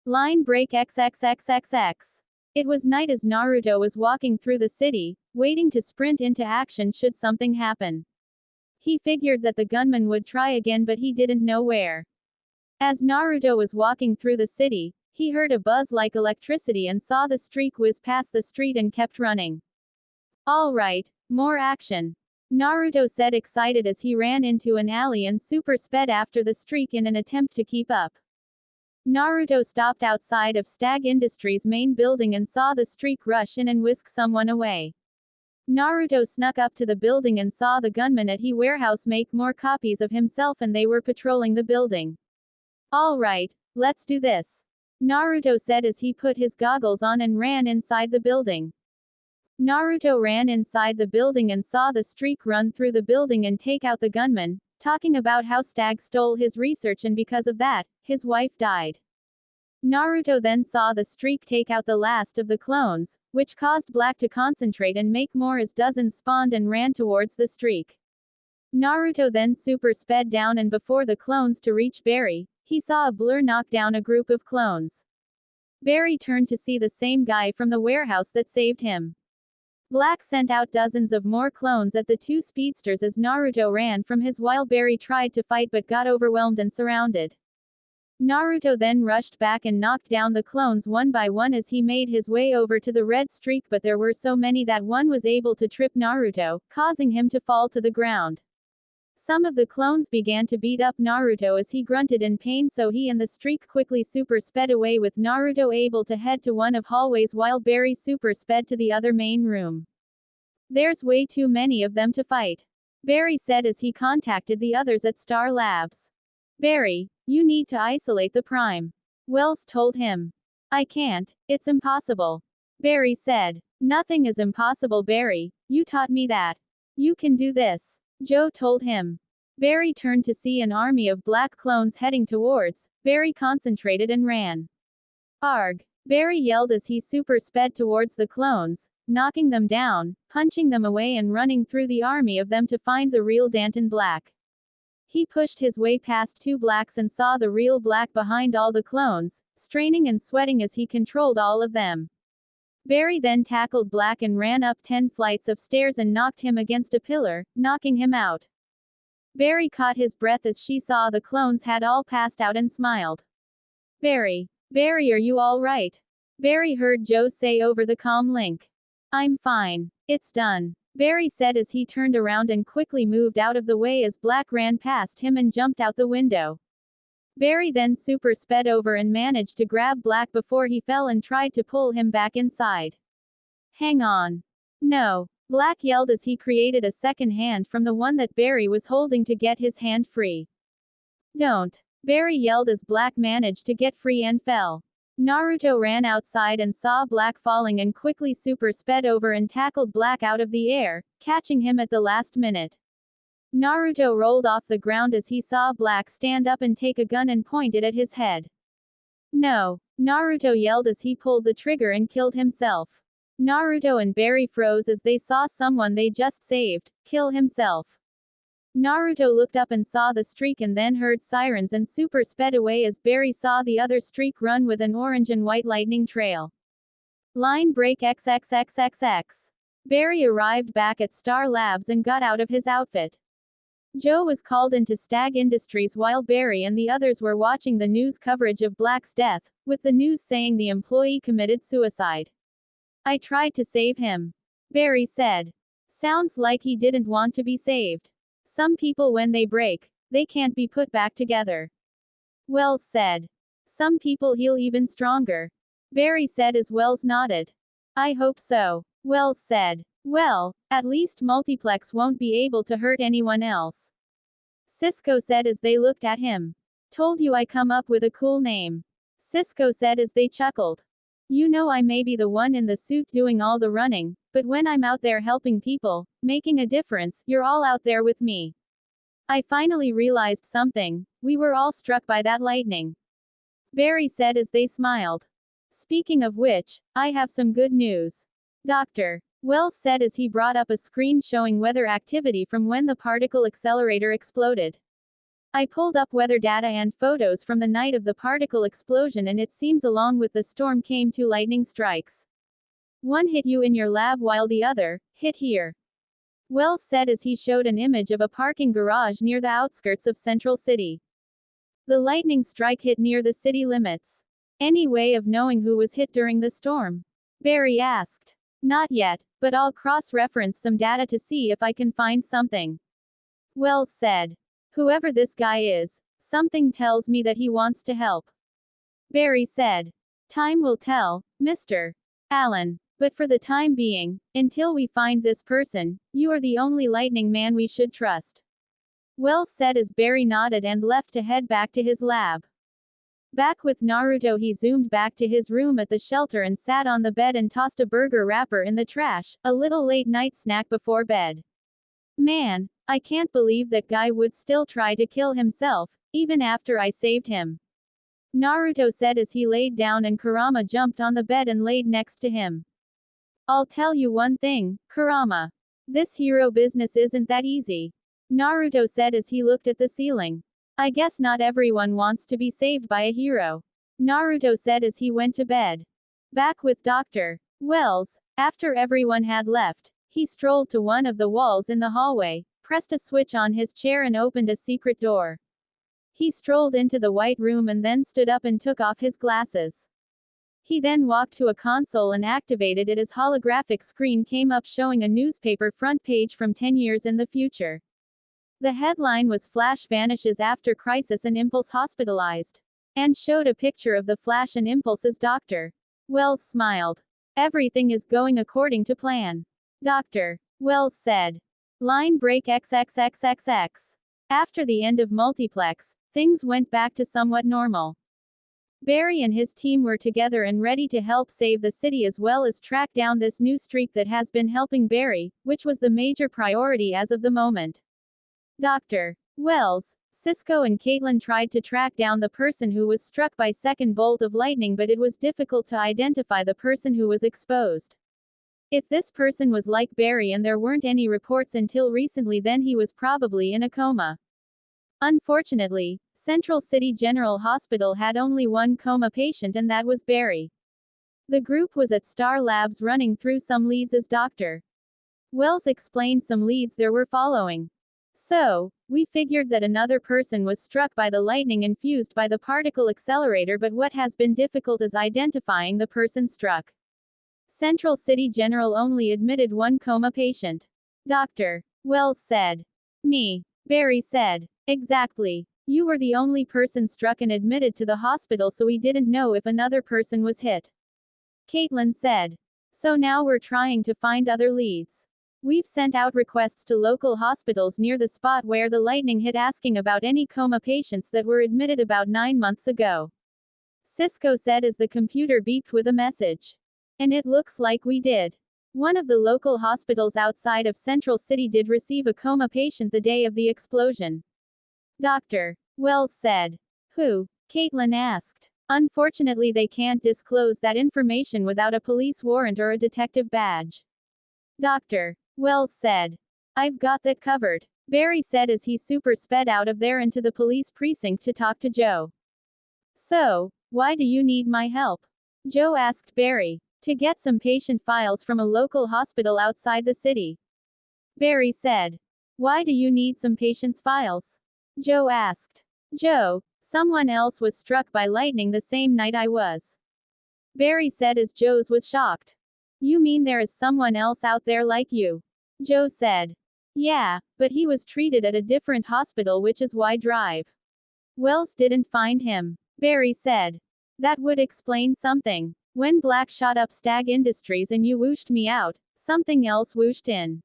Line break XXXXX. It was night as Naruto was walking through the city, waiting to sprint into action should something happen. He figured that the gunman would try again, but he didn't know where. As Naruto was walking through the city, he heard a buzz like electricity and saw the streak whiz past the street and kept running. All right, more action. Naruto said excited as he ran into an alley and super sped after the streak in an attempt to keep up. Naruto stopped outside of Stag Industries' main building and saw the streak rush in and whisk someone away. Naruto snuck up to the building and saw the gunman at his warehouse make more copies of himself, and they were patrolling the building. All right, let's do this. Naruto said as he put his goggles on and ran inside the building. Naruto ran inside the building and saw the streak run through the building and take out the gunman, talking about how Stag stole his research and because of that, his wife died. Naruto then saw the streak take out the last of the clones, which caused Black to concentrate and make more as dozens spawned and ran towards the streak. Naruto then super sped down, and before the clones to reach Barry, he saw a blur knock down a group of clones. Barry turned to see the same guy from the warehouse that saved him. Black sent out dozens of more clones at the two speedsters as Naruto ran from his while Barry tried to fight but got overwhelmed and surrounded. Naruto then rushed back and knocked down the clones one by one as he made his way over to the red streak, but there were so many that one was able to trip Naruto, causing him to fall to the ground. Some of the clones began to beat up Naruto as he grunted in pain, so he and the streak quickly super sped away, with Naruto able to head to one of hallways while Barry super sped to the other main room. There's way too many of them to fight, Barry said as he contacted the others at Star Labs. Barry, you need to isolate the Prime. Wells told him. I can't, it's impossible, Barry said. Nothing is impossible, Barry, you taught me that. You can do this, Joe told him. Barry turned to see an army of black clones heading towards. Barry concentrated and ran. Arg! Barry yelled as he super sped towards the clones, knocking them down, punching them away and running through the army of them to find the real Danton Black. He pushed his way past two blacks and saw the real Black behind all the clones, straining and sweating as he controlled all of them. Barry then tackled Black and ran up 10 flights of stairs and knocked him against a pillar, knocking him out. Barry caught his breath as she saw the clones had all passed out and smiled. Barry, are you all right? Barry heard Joe say over the comm link. I'm fine. It's done, Barry said as he turned around and quickly moved out of the way as Black ran past him and jumped out the window. Barry then super sped over and managed to grab Black before he fell and tried to pull him back inside. Hang on. No, Black yelled as he created a second hand from the one that Barry was holding to get his hand free. Don't, Barry yelled as Black managed to get free and fell. Naruto ran outside and saw Black falling and quickly super sped over and tackled Black out of the air, catching him at the last minute. Naruto rolled off the ground as he saw Black stand up and take a gun and point it at his head. No, Naruto yelled as he pulled the trigger and killed himself. Naruto and Barry froze as they saw someone they just saved kill himself. Naruto looked up and saw the streak and then heard sirens and super sped away as Barry saw the other streak run with an orange and white lightning trail. Line break XXXXX. Barry arrived back at Star Labs and got out of his outfit. Joe was called into Stag Industries while Barry and the others were watching the news coverage of Black's death, with the news saying the employee committed suicide. I tried to save him, Barry said. Sounds like he didn't want to be saved. Some people, when they break, they can't be put back together, Wells said. Some people heal even stronger, Barry said as Wells nodded. I hope so, Wells said. Well, at least Multiplex won't be able to hurt anyone else, Cisco said as they looked at him. Told you I come up with a cool name, Cisco said as they chuckled. You know I may be the one in the suit doing all the running, but when I'm out there helping people, making a difference, you're all out there with me. I finally realized something. We were all struck by that lightning. Barry said as they smiled. Speaking of which, I have some good news. Dr. Wells said as he brought up a screen showing weather activity from when the particle accelerator exploded. I pulled up weather data and photos from the night of the particle explosion, and it seems along with the storm came two lightning strikes. One hit you in your lab while the other hit here. Wells said as he showed an image of a parking garage near the outskirts of Central City. The lightning strike hit near the city limits. Any way of knowing who was hit during the storm? Barry asked. Not yet, but I'll cross-reference some data to see if I can find something. Wells said. Whoever this guy is, something tells me that he wants to help. Barry said. Time will tell, Mr. Allen. But for the time being, until we find this person, you are the only lightning man we should trust. Wells said as Barry nodded and left to head back to his lab. Back with Naruto, he zoomed back to his room at the shelter and sat on the bed and tossed a burger wrapper in the trash, a little late night snack before bed. Man, I can't believe that guy would still try to kill himself, even after I saved him. Naruto said as he laid down and Kurama jumped on the bed and laid next to him. I'll tell you one thing, Kurama. This hero business isn't that easy. Naruto said as he looked at the ceiling. I guess not everyone wants to be saved by a hero. Naruto said as he went to bed. Back with Dr. Wells, after everyone had left, he strolled to one of the walls in the hallway, pressed a switch on his chair and opened a secret door. He strolled into the white room and then stood up and took off his glasses. He then walked to a console and activated it as holographic screen came up showing a newspaper front page from 10 years in the future. The headline was Flash vanishes after crisis and Impulse hospitalized, and showed a picture of the Flash and Impulse's doctor. Wells smiled. Everything is going according to plan. Dr. Wells said. Line break XXXXX. After the end of Multiplex, things went back to somewhat normal. Barry and his team were together and ready to help save the city as well as track down this new streak that has been helping Barry, which was the major priority as of the moment. Dr. Wells, Cisco and Caitlin tried to track down the person who was struck by second bolt of lightning, but it was difficult to identify the person who was exposed. If this person was like Barry and there weren't any reports until recently, then he was probably in a coma. Unfortunately, Central City General Hospital had only one coma patient, and that was Barry. The group was at Star Labs running through some leads as Dr. Wells explained some leads there were following. So, we figured that another person was struck by the lightning and fused by the particle accelerator, but what has been difficult is identifying the person struck. Central City General only admitted one coma patient. Dr. Wells said. Me. Barry said. Exactly. You were the only person struck and admitted to the hospital, so we didn't know if another person was hit. Caitlin said. So now we're trying to find other leads. We've sent out requests to local hospitals near the spot where the lightning hit asking about any coma patients that were admitted about 9 months ago. Cisco said as the computer beeped with a message. And it looks like we did. One of the local hospitals outside of Central City did receive a coma patient the day of the explosion. Dr. Wells said. Who? Caitlin asked. Unfortunately, they can't disclose that information without a police warrant or a detective badge. Dr. Wells said. I've got that covered. Barry said as he super sped out of there into the police precinct to talk to Joe. So, why do you need my help? Joe asked Barry. To get some patient files from a local hospital outside the city. Barry said. Why do you need some patients' files? Joe asked. Joe, someone else was struck by lightning the same night I was. Barry said as Joe's was shocked. You mean there is someone else out there like you? Joe said. Yeah, but he was treated at a different hospital, which is why drive. Wells didn't find him. Barry said. That would explain something. When Black shot up Stag Industries and you whooshed me out, something else whooshed in.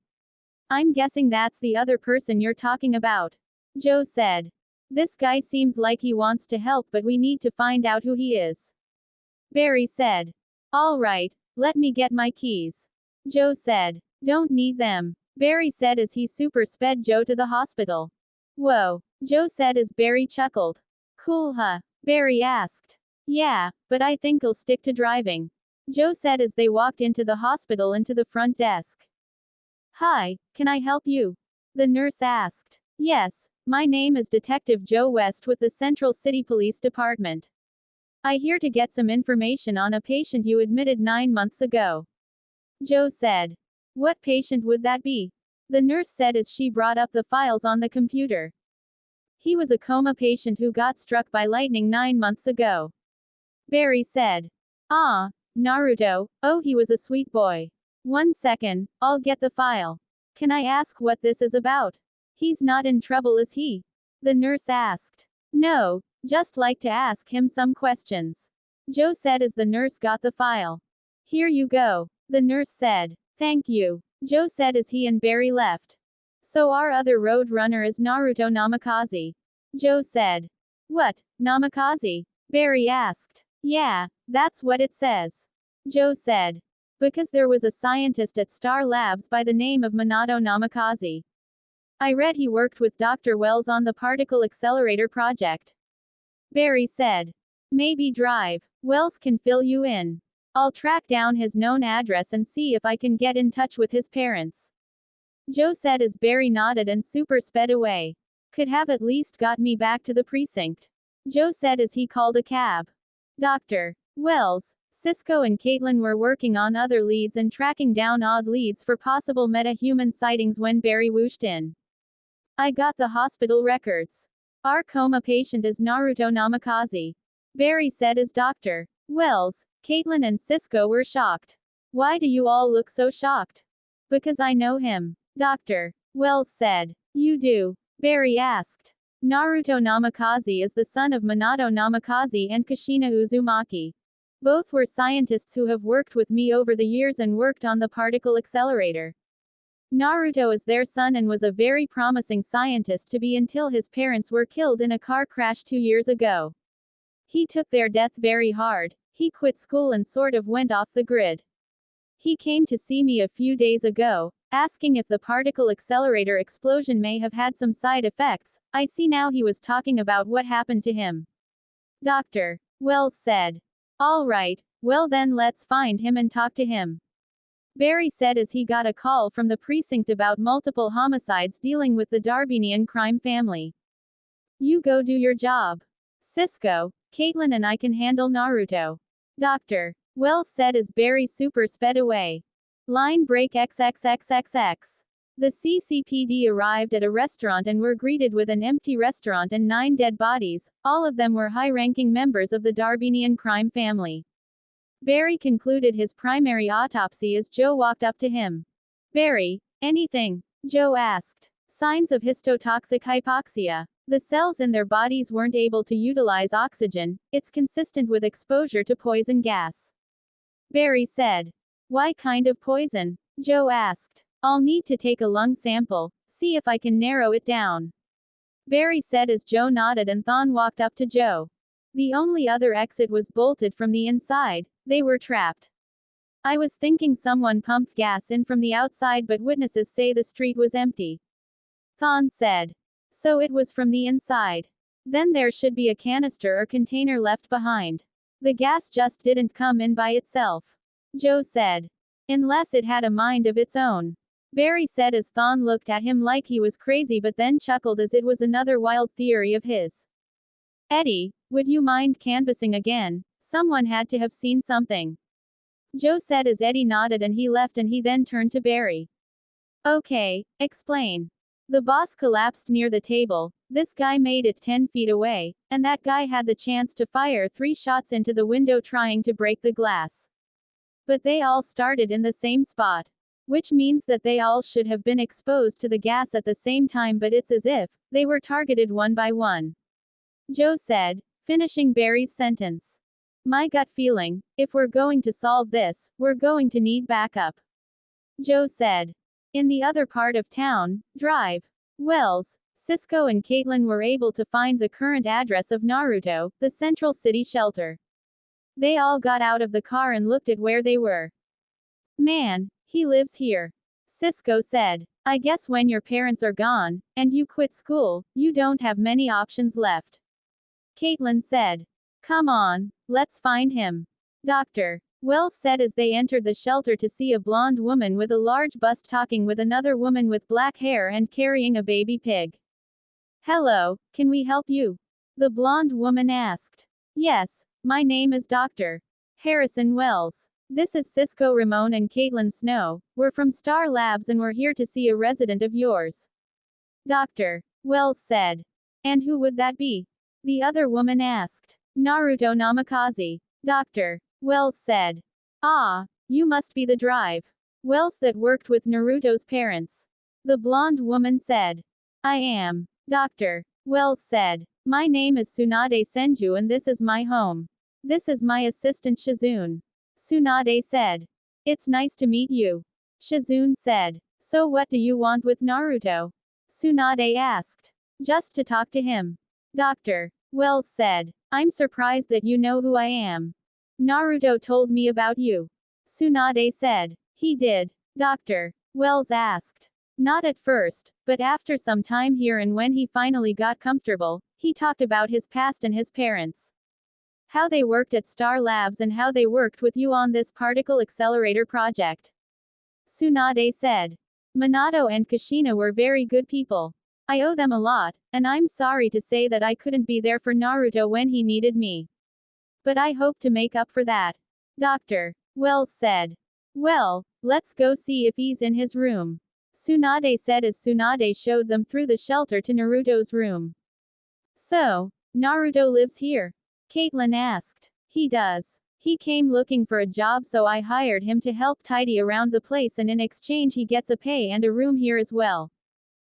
I'm guessing that's the other person you're talking about. Joe said. This guy seems like he wants to help, but we need to find out who he is. Barry said. All right, let me get my keys. Joe said. Don't need them, Barry said as he super sped Joe to the hospital. Whoa, Joe said as Barry chuckled. Cool, huh? Barry asked. Yeah, but I think I'll stick to driving, Joe said as they walked into the hospital and to the front desk. Hi, can I help you? The nurse asked. Yes, my name is Detective Joe West with the Central City Police Department. I here to get some information on a patient you admitted 9 months ago, Joe said. What patient would that be? The nurse said as she brought up the files on the computer. He was a coma patient who got struck by lightning 9 months ago, Barry said. Ah, Naruto, oh he was a sweet boy. 1 second, I'll get the file. Can I ask what this is about? He's not in trouble, is he? The nurse asked. No, just like to ask him some questions, Joe said as the nurse got the file. Here you go, the nurse said. Thank you, Joe said as he and Barry left. So our other road runner is Naruto Namikaze, Joe said. What, Namikaze? Barry asked. Yeah, that's what it says, Joe said. Because there was a scientist at Star Labs by the name of Minato Namikaze. I read he worked with Dr. Wells on the particle accelerator project, Barry said. Maybe drive. Wells can fill you in. I'll track down his known address and see if I can get in touch with his parents, Joe said as Barry nodded and super sped away. Could have at least got me back to the precinct, Joe said as he called a cab. Dr. Wells, Cisco and Caitlin were working on other leads and tracking down odd leads for possible metahuman sightings when Barry whooshed in. I got the hospital records. Our coma patient is Naruto Namikaze, Barry said as Dr. Wells, Caitlin and Cisco were shocked. Why do you all look so shocked? Because I know him, Dr. Wells said. You do? Barry asked. Naruto Namikaze is the son of Minato Namikaze and Kushina Uzumaki. Both were scientists who have worked with me over the years and worked on the particle accelerator. Naruto is their son and was a very promising scientist to be until his parents were killed in a car crash 2 years ago. He took their death very hard. He quit school and sort of went off the grid. He came to see me a few days ago, asking if the particle accelerator explosion may have had some side effects. I see now he was talking about what happened to him, Dr. Wells said. All right, well then let's find him and talk to him, Barry said as he got a call from the precinct about multiple homicides dealing with the Darbinian crime family. You go do your job, Cisco. Caitlin and I can handle Naruto, Dr. Wells said as Barry super sped away. Line break XXXXX. The CCPD arrived at a restaurant and were greeted with an empty restaurant and 9 dead bodies. All of them were high-ranking members of the Darbinian crime family. Barry concluded his primary autopsy as Joe walked up to him. Barry, anything? Joe asked. Signs of histotoxic hypoxia. The cells in their bodies weren't able to utilize oxygen. It's consistent with exposure to poison gas, Barry said. Why kind of poison? Joe asked. I'll need to take a lung sample, see if I can narrow it down, Barry said as Joe nodded and Thon walked up to Joe. The only other exit was bolted from the inside. They were trapped. I was thinking someone pumped gas in from the outside, but witnesses say the street was empty, Thon said. So it was from the inside. Then there should be a canister or container left behind. The gas just didn't come in by itself, Joe said. Unless it had a mind of its own, Barry said as Thon looked at him like he was crazy but then chuckled as it was another wild theory of his. Eddie, would you mind canvassing again? Someone had to have seen something, Joe said as Eddie nodded and he left and he then turned to Barry. Okay, explain. The boss collapsed near the table. This guy made it 10 feet away, and that guy had the chance to fire 3 shots into the window trying to break the glass. But they all started in the same spot, which means that they all should have been exposed to the gas at the same time, but it's as if they were targeted one by one, Joe said, finishing Barry's sentence. My gut feeling, if we're going to solve this, we're going to need backup, Joe said. In the other part of town, Drive. Wells, Cisco and Caitlin were able to find the current address of Naruto, the Central City shelter. They all got out of the car and looked at where they were. Man, he lives here. Cisco said. I guess when your parents are gone, and you quit school, you don't have many options left. Caitlin said. Come on, let's find him. Dr. Wells said as they entered the shelter to see a blonde woman with a large bust talking with another woman with black hair and carrying a baby pig. Hello, can we help you? The blonde woman asked. Yes, my name is Dr. Harrison Wells. This is Cisco Ramon and Caitlin Snow. We're from Star Labs and we're here to see a resident of yours. Dr. Wells said. And who would that be? The other woman asked. Naruto Namikaze. Dr. Wells said. Ah, you must be the drive. Wells that worked with Naruto's parents. The blonde woman said. I am. Dr. Wells said. My name is Tsunade Senju and this is my home. This is my assistant Shizune. Tsunade said. It's nice to meet you. Shizune said. So what do you want with Naruto? Tsunade asked. Just to talk to him. Dr. Wells said. I'm surprised that you know who I am. Naruto told me about you. Tsunade said. He did? Dr. Wells asked. Not at first, but after some time here and when he finally got comfortable, he talked about his past and his parents. How they worked at Star Labs and how they worked with you on this particle accelerator project. Tsunade said. Minato and Kushina were very good people. I owe them a lot, and I'm sorry to say that I couldn't be there for Naruto when he needed me. But I hope to make up for that. Dr. Wells said. Well, let's go see if he's in his room. Tsunade said as Tsunade showed them through the shelter to Naruto's room. So, Naruto lives here? Caitlin asked. He does. He came looking for a job so I hired him to help tidy around the place and in exchange he gets a pay and a room here as well.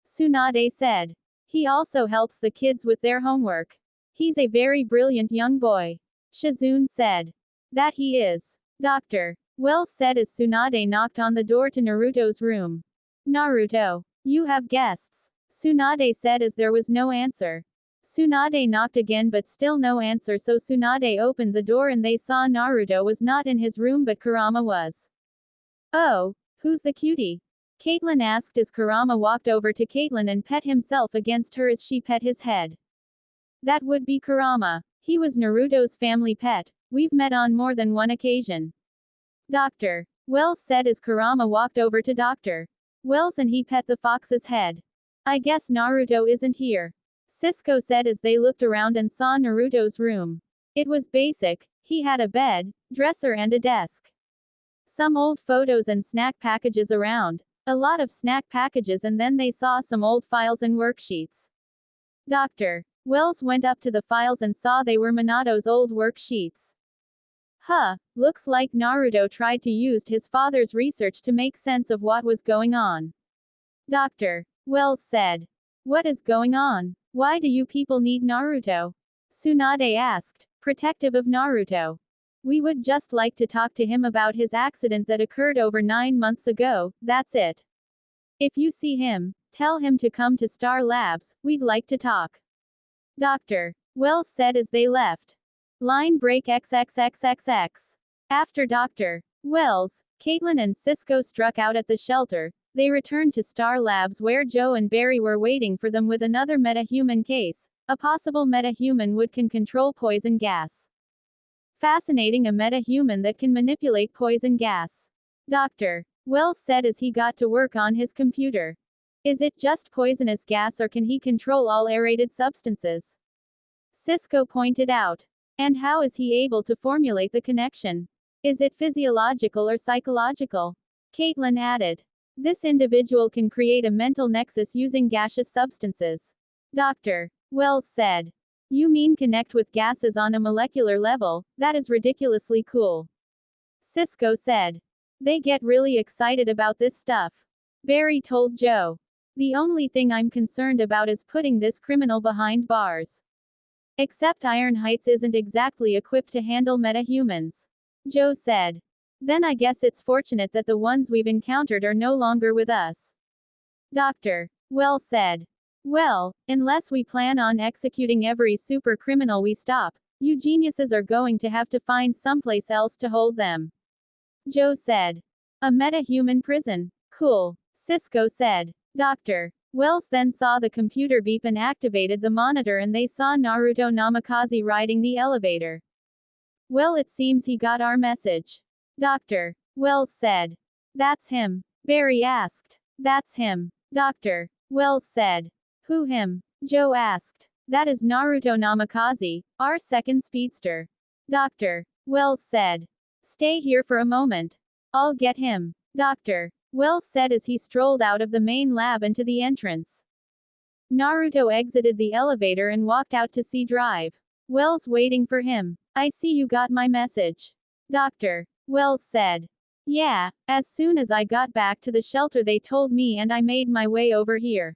Tsunade said. He also helps the kids with their homework. He's a very brilliant young boy. Shizune said. That he is. Dr. Wells said as Tsunade knocked on the door to Naruto's room. Naruto. You have guests. Tsunade said as there was no answer. Tsunade knocked again but still no answer so Tsunade opened the door and they saw Naruto was not in his room but Kurama was. Oh, who's the cutie? Caitlin asked as Kurama walked over to Caitlin and pet himself against her as she pet his head. That would be Kurama. He was Naruto's family pet. We've met on more than one occasion. Dr. Wells said as Kurama walked over to Dr. Wells and he pet the fox's head. I guess Naruto isn't here. Cisco said as they looked around and saw Naruto's room. It was basic. He had a bed, dresser and a desk. Some old photos and snack packages around. A lot of snack packages and then they saw some old files and worksheets. Dr. Wells went up to the files and saw they were Minato's old worksheets. Huh, looks like Naruto tried to use his father's research to make sense of what was going on. Dr. Wells said. What is going on? Why do you people need Naruto? Tsunade asked, protective of Naruto. We would just like to talk to him about his accident that occurred over 9 months ago, that's it. If you see him, tell him to come to Star Labs, we'd like to talk. Dr. Wells said as they left. Line break XXXXX. After Dr. Wells, Caitlin and Cisco struck out at the shelter, they returned to Star Labs where Joe and Barry were waiting for them with another metahuman case. A possible metahuman would can control poison gas. Fascinating, a metahuman that can manipulate poison gas. Dr. Wells said as he got to work on his computer. Is it just poisonous gas or can he control all aerated substances? Cisco pointed out. And how is he able to formulate the connection? Is it physiological or psychological? Caitlin added. This individual can create a mental nexus using gaseous substances. Dr. Wells said. You mean connect with gases on a molecular level? That is ridiculously cool. Cisco said. They get really excited about this stuff. Barry told Joe. The only thing I'm concerned about is putting this criminal behind bars. Except Iron Heights isn't exactly equipped to handle metahumans. Joe said. Then I guess it's fortunate that the ones we've encountered are no longer with us. Dr. Wells said. Well, unless we plan on executing every super criminal we stop, You geniuses are going to have to find someplace else to hold them. Joe said. A metahuman prison. Cool. Cisco said. Dr. Wells then saw the computer beep and activated the monitor, and they saw Naruto Namikaze riding the elevator. Well, it seems he got our message. Dr. Wells said. That's him. Barry asked. That's him. Dr. Wells said. Who him? Joe asked. That is Naruto Namikaze, our second speedster. Dr. Wells said. Stay here for a moment. I'll get him. Dr. Wells said as he strolled out of the main lab into the entrance. Naruto exited the elevator and walked out to C drive. Wells waiting for him. I see you got my message. Dr. Wells said. Yeah, as soon as I got back to the shelter they told me and I made my way over here.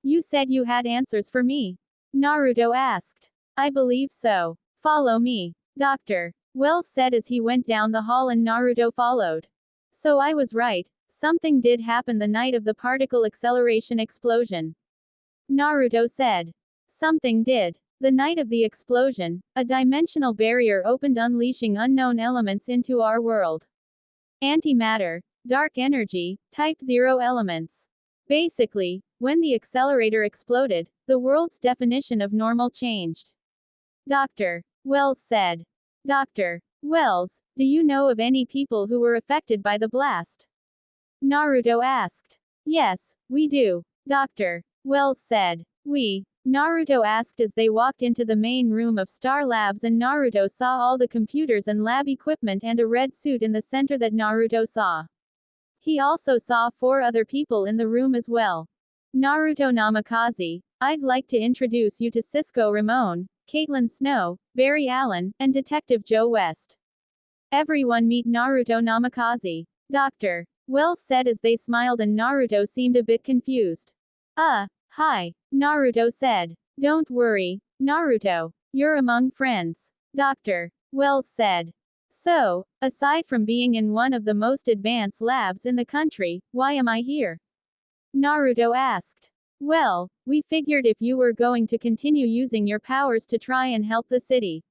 You said you had answers for me? Naruto asked. I believe so. Follow me. Dr. Wells said as he went down the hall and Naruto followed. So I was right. Something did happen the night of the particle acceleration explosion. Naruto said. Something did. The night of the explosion, a dimensional barrier opened, unleashing unknown elements into our world. Antimatter, dark energy, type 0 elements. Basically, when the accelerator exploded, the world's definition of normal changed. Dr. Wells said. Dr. Wells, do you know of any people who were affected by the blast? Naruto asked. Yes, we do. Dr. Wells said. Naruto asked as they walked into the main room of Star Labs, and Naruto saw all the computers and lab equipment and a red suit in the center that Naruto saw. He also saw 4 other people in the room as well. Naruto Namikaze, I'd like to introduce you to Cisco Ramon, Caitlin Snow, Barry Allen, and Detective Joe West. Everyone meet Naruto Namikaze. Dr. Wells said as they smiled, and Naruto seemed a bit confused. Hi, Naruto said. Don't worry, Naruto. You're among friends. Dr. Wells said. So, aside from being in one of the most advanced labs in the country, why am I here? Naruto asked. Well, we figured if you were going to continue using your powers to try and help the city,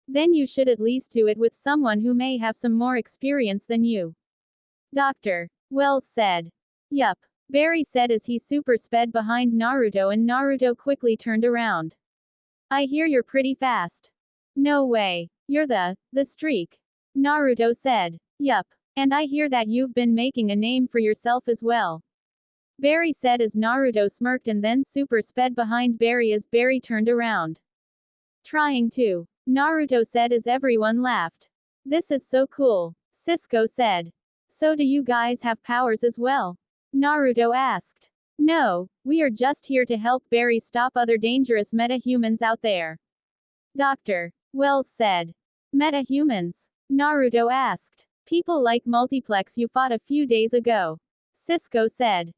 then you should at least do it with someone who may have some more experience than you. Dr. Wells said. Yup. Barry said as he super sped behind Naruto, and Naruto quickly turned around. I hear you're pretty fast. No way. You're the streak. Naruto said. Yup. And I hear that you've been making a name for yourself as well. Barry said as Naruto smirked and then super sped behind Barry as Barry turned around. Trying to. Naruto said as everyone laughed. This is so cool. Cisco said. So do you guys have powers as well? Naruto asked. No, we are just here to help Barry stop other dangerous metahumans out there. Dr. Wells said. Metahumans? Naruto asked. People like Multiplex you fought a few days ago. Cisco said.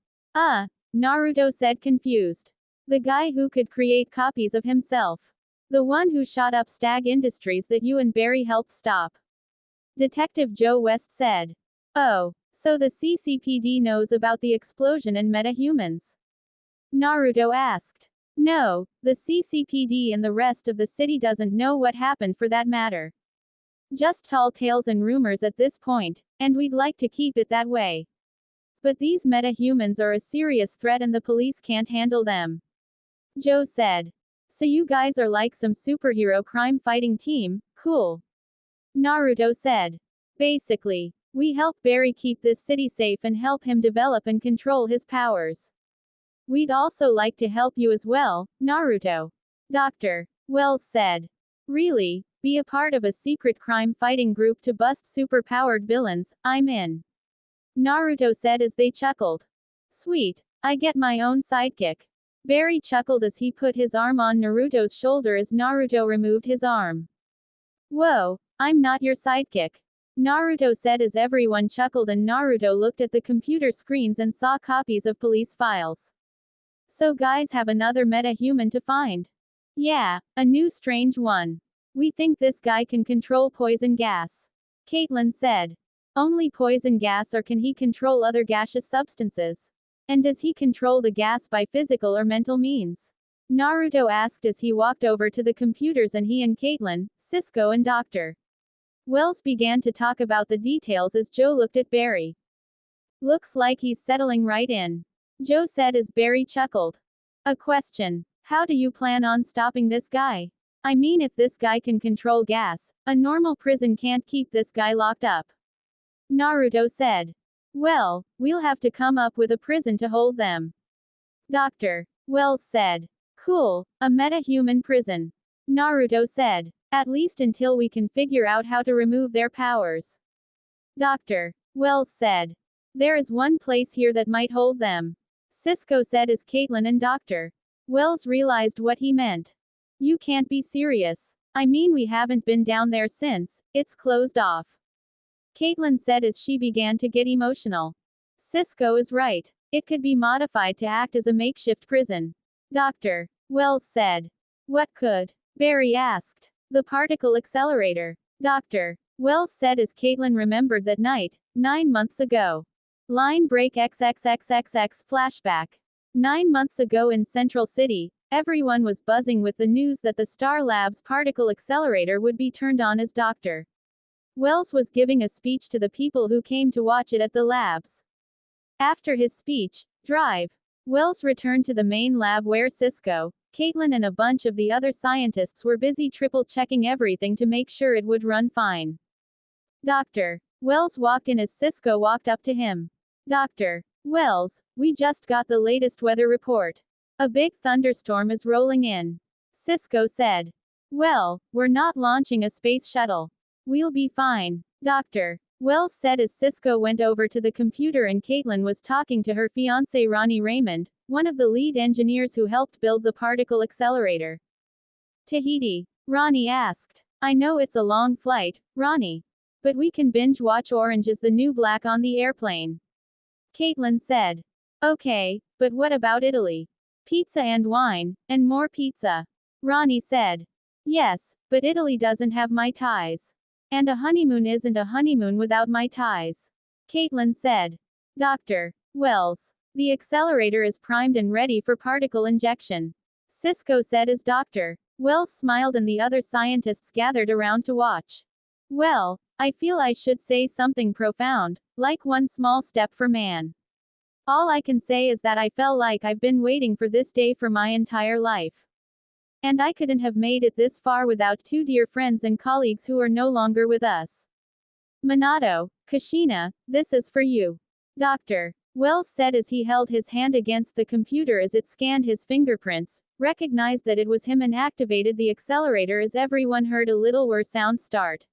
Naruto said confused. The guy who could create copies of himself. The one who shot up Stag Industries that you and Barry helped stop. Detective Joe West said. Oh, so the CCPD knows about the explosion and metahumans? Naruto asked. No, the CCPD and the rest of the city doesn't know what happened for that matter. Just tall tales and rumors at this point, and we'd like to keep it that way. But these metahumans are a serious threat and the police can't handle them. Joe said. So you guys are like some superhero crime fighting team, cool. Naruto said. Basically, we help Barry keep this city safe and help him develop and control his powers. We'd also like to help you as well, Naruto. Dr. Wells said. Really? Be a part of a secret crime fighting group to bust super-powered villains? I'm in. Naruto said as they chuckled. Sweet. I get my own sidekick. Barry chuckled as he put his arm on Naruto's shoulder as Naruto removed his arm. Whoa, I'm not your sidekick. Naruto said as everyone chuckled, and Naruto looked at the computer screens and saw copies of police files. So guys have another metahuman to find. Yeah, a new strange one. We think this guy can control poison gas. Caitlin said. Only poison gas, or can he control other gaseous substances? And does he control the gas by physical or mental means? Naruto asked as he walked over to the computers, and he and Caitlin, Cisco and Dr. Wells began to talk about the details as Joe looked at Barry. Looks like he's settling right in, Joe said as Barry chuckled. A question. How do you plan on stopping this guy? I mean, if this guy can control gas, a normal prison can't keep this guy locked up. Naruto said. Well, we'll have to come up with a prison to hold them. Dr. Wells said. Cool, a metahuman prison. Naruto said. At least until we can figure out how to remove their powers. Dr. Wells said. There is one place here that might hold them. Cisco said as Caitlin and Dr. Wells realized what he meant. You can't be serious. I mean, we haven't been down there since, it's closed off. Caitlin said as she began to get emotional. Cisco is right. It could be modified to act as a makeshift prison. Dr. Wells said. What could? Barry asked. The particle accelerator. Dr. Wells said as Caitlin remembered that night, 9 months ago. Line break XXXXX flashback. 9 months ago in Central City, everyone was buzzing with the news that the Star Labs particle accelerator would be turned on as Dr. Wells was giving a speech to the people who came to watch it at the labs. After his speech, Wells returned to the main lab where Cisco, Caitlin and a bunch of the other scientists were busy triple-checking everything to make sure it would run fine. Dr. Wells walked in as Cisco walked up to him. Dr. Wells, we just got the latest weather report. A big thunderstorm is rolling in. Cisco said. Well, we're not launching a space shuttle. We'll be fine. Dr. Wells said as Cisco went over to the computer and Caitlin was talking to her fiancé Ronnie Raymond, one of the lead engineers who helped build the particle accelerator. Tahiti. Ronnie asked. I know it's a long flight, Ronnie. But we can binge watch Orange is the New Black on the airplane. Caitlin said. Okay, but what about Italy? Pizza and wine, and more pizza. Ronnie said. Yes, but Italy doesn't have Mai Tais. And a honeymoon isn't a honeymoon without Mai Tais. Caitlin said. Dr. Wells. The accelerator is primed and ready for particle injection. Cisco said as Dr. Wells smiled and the other scientists gathered around to watch. Well, I feel I should say something profound, like one small step for man. All I can say is that I felt like I've been waiting for this day for my entire life. And I couldn't have made it this far without two dear friends and colleagues who are no longer with us. Minato, Kushina, this is for you. Dr. Wells said as he held his hand against the computer as it scanned his fingerprints, recognized that it was him and activated the accelerator as everyone heard a little whir sound start.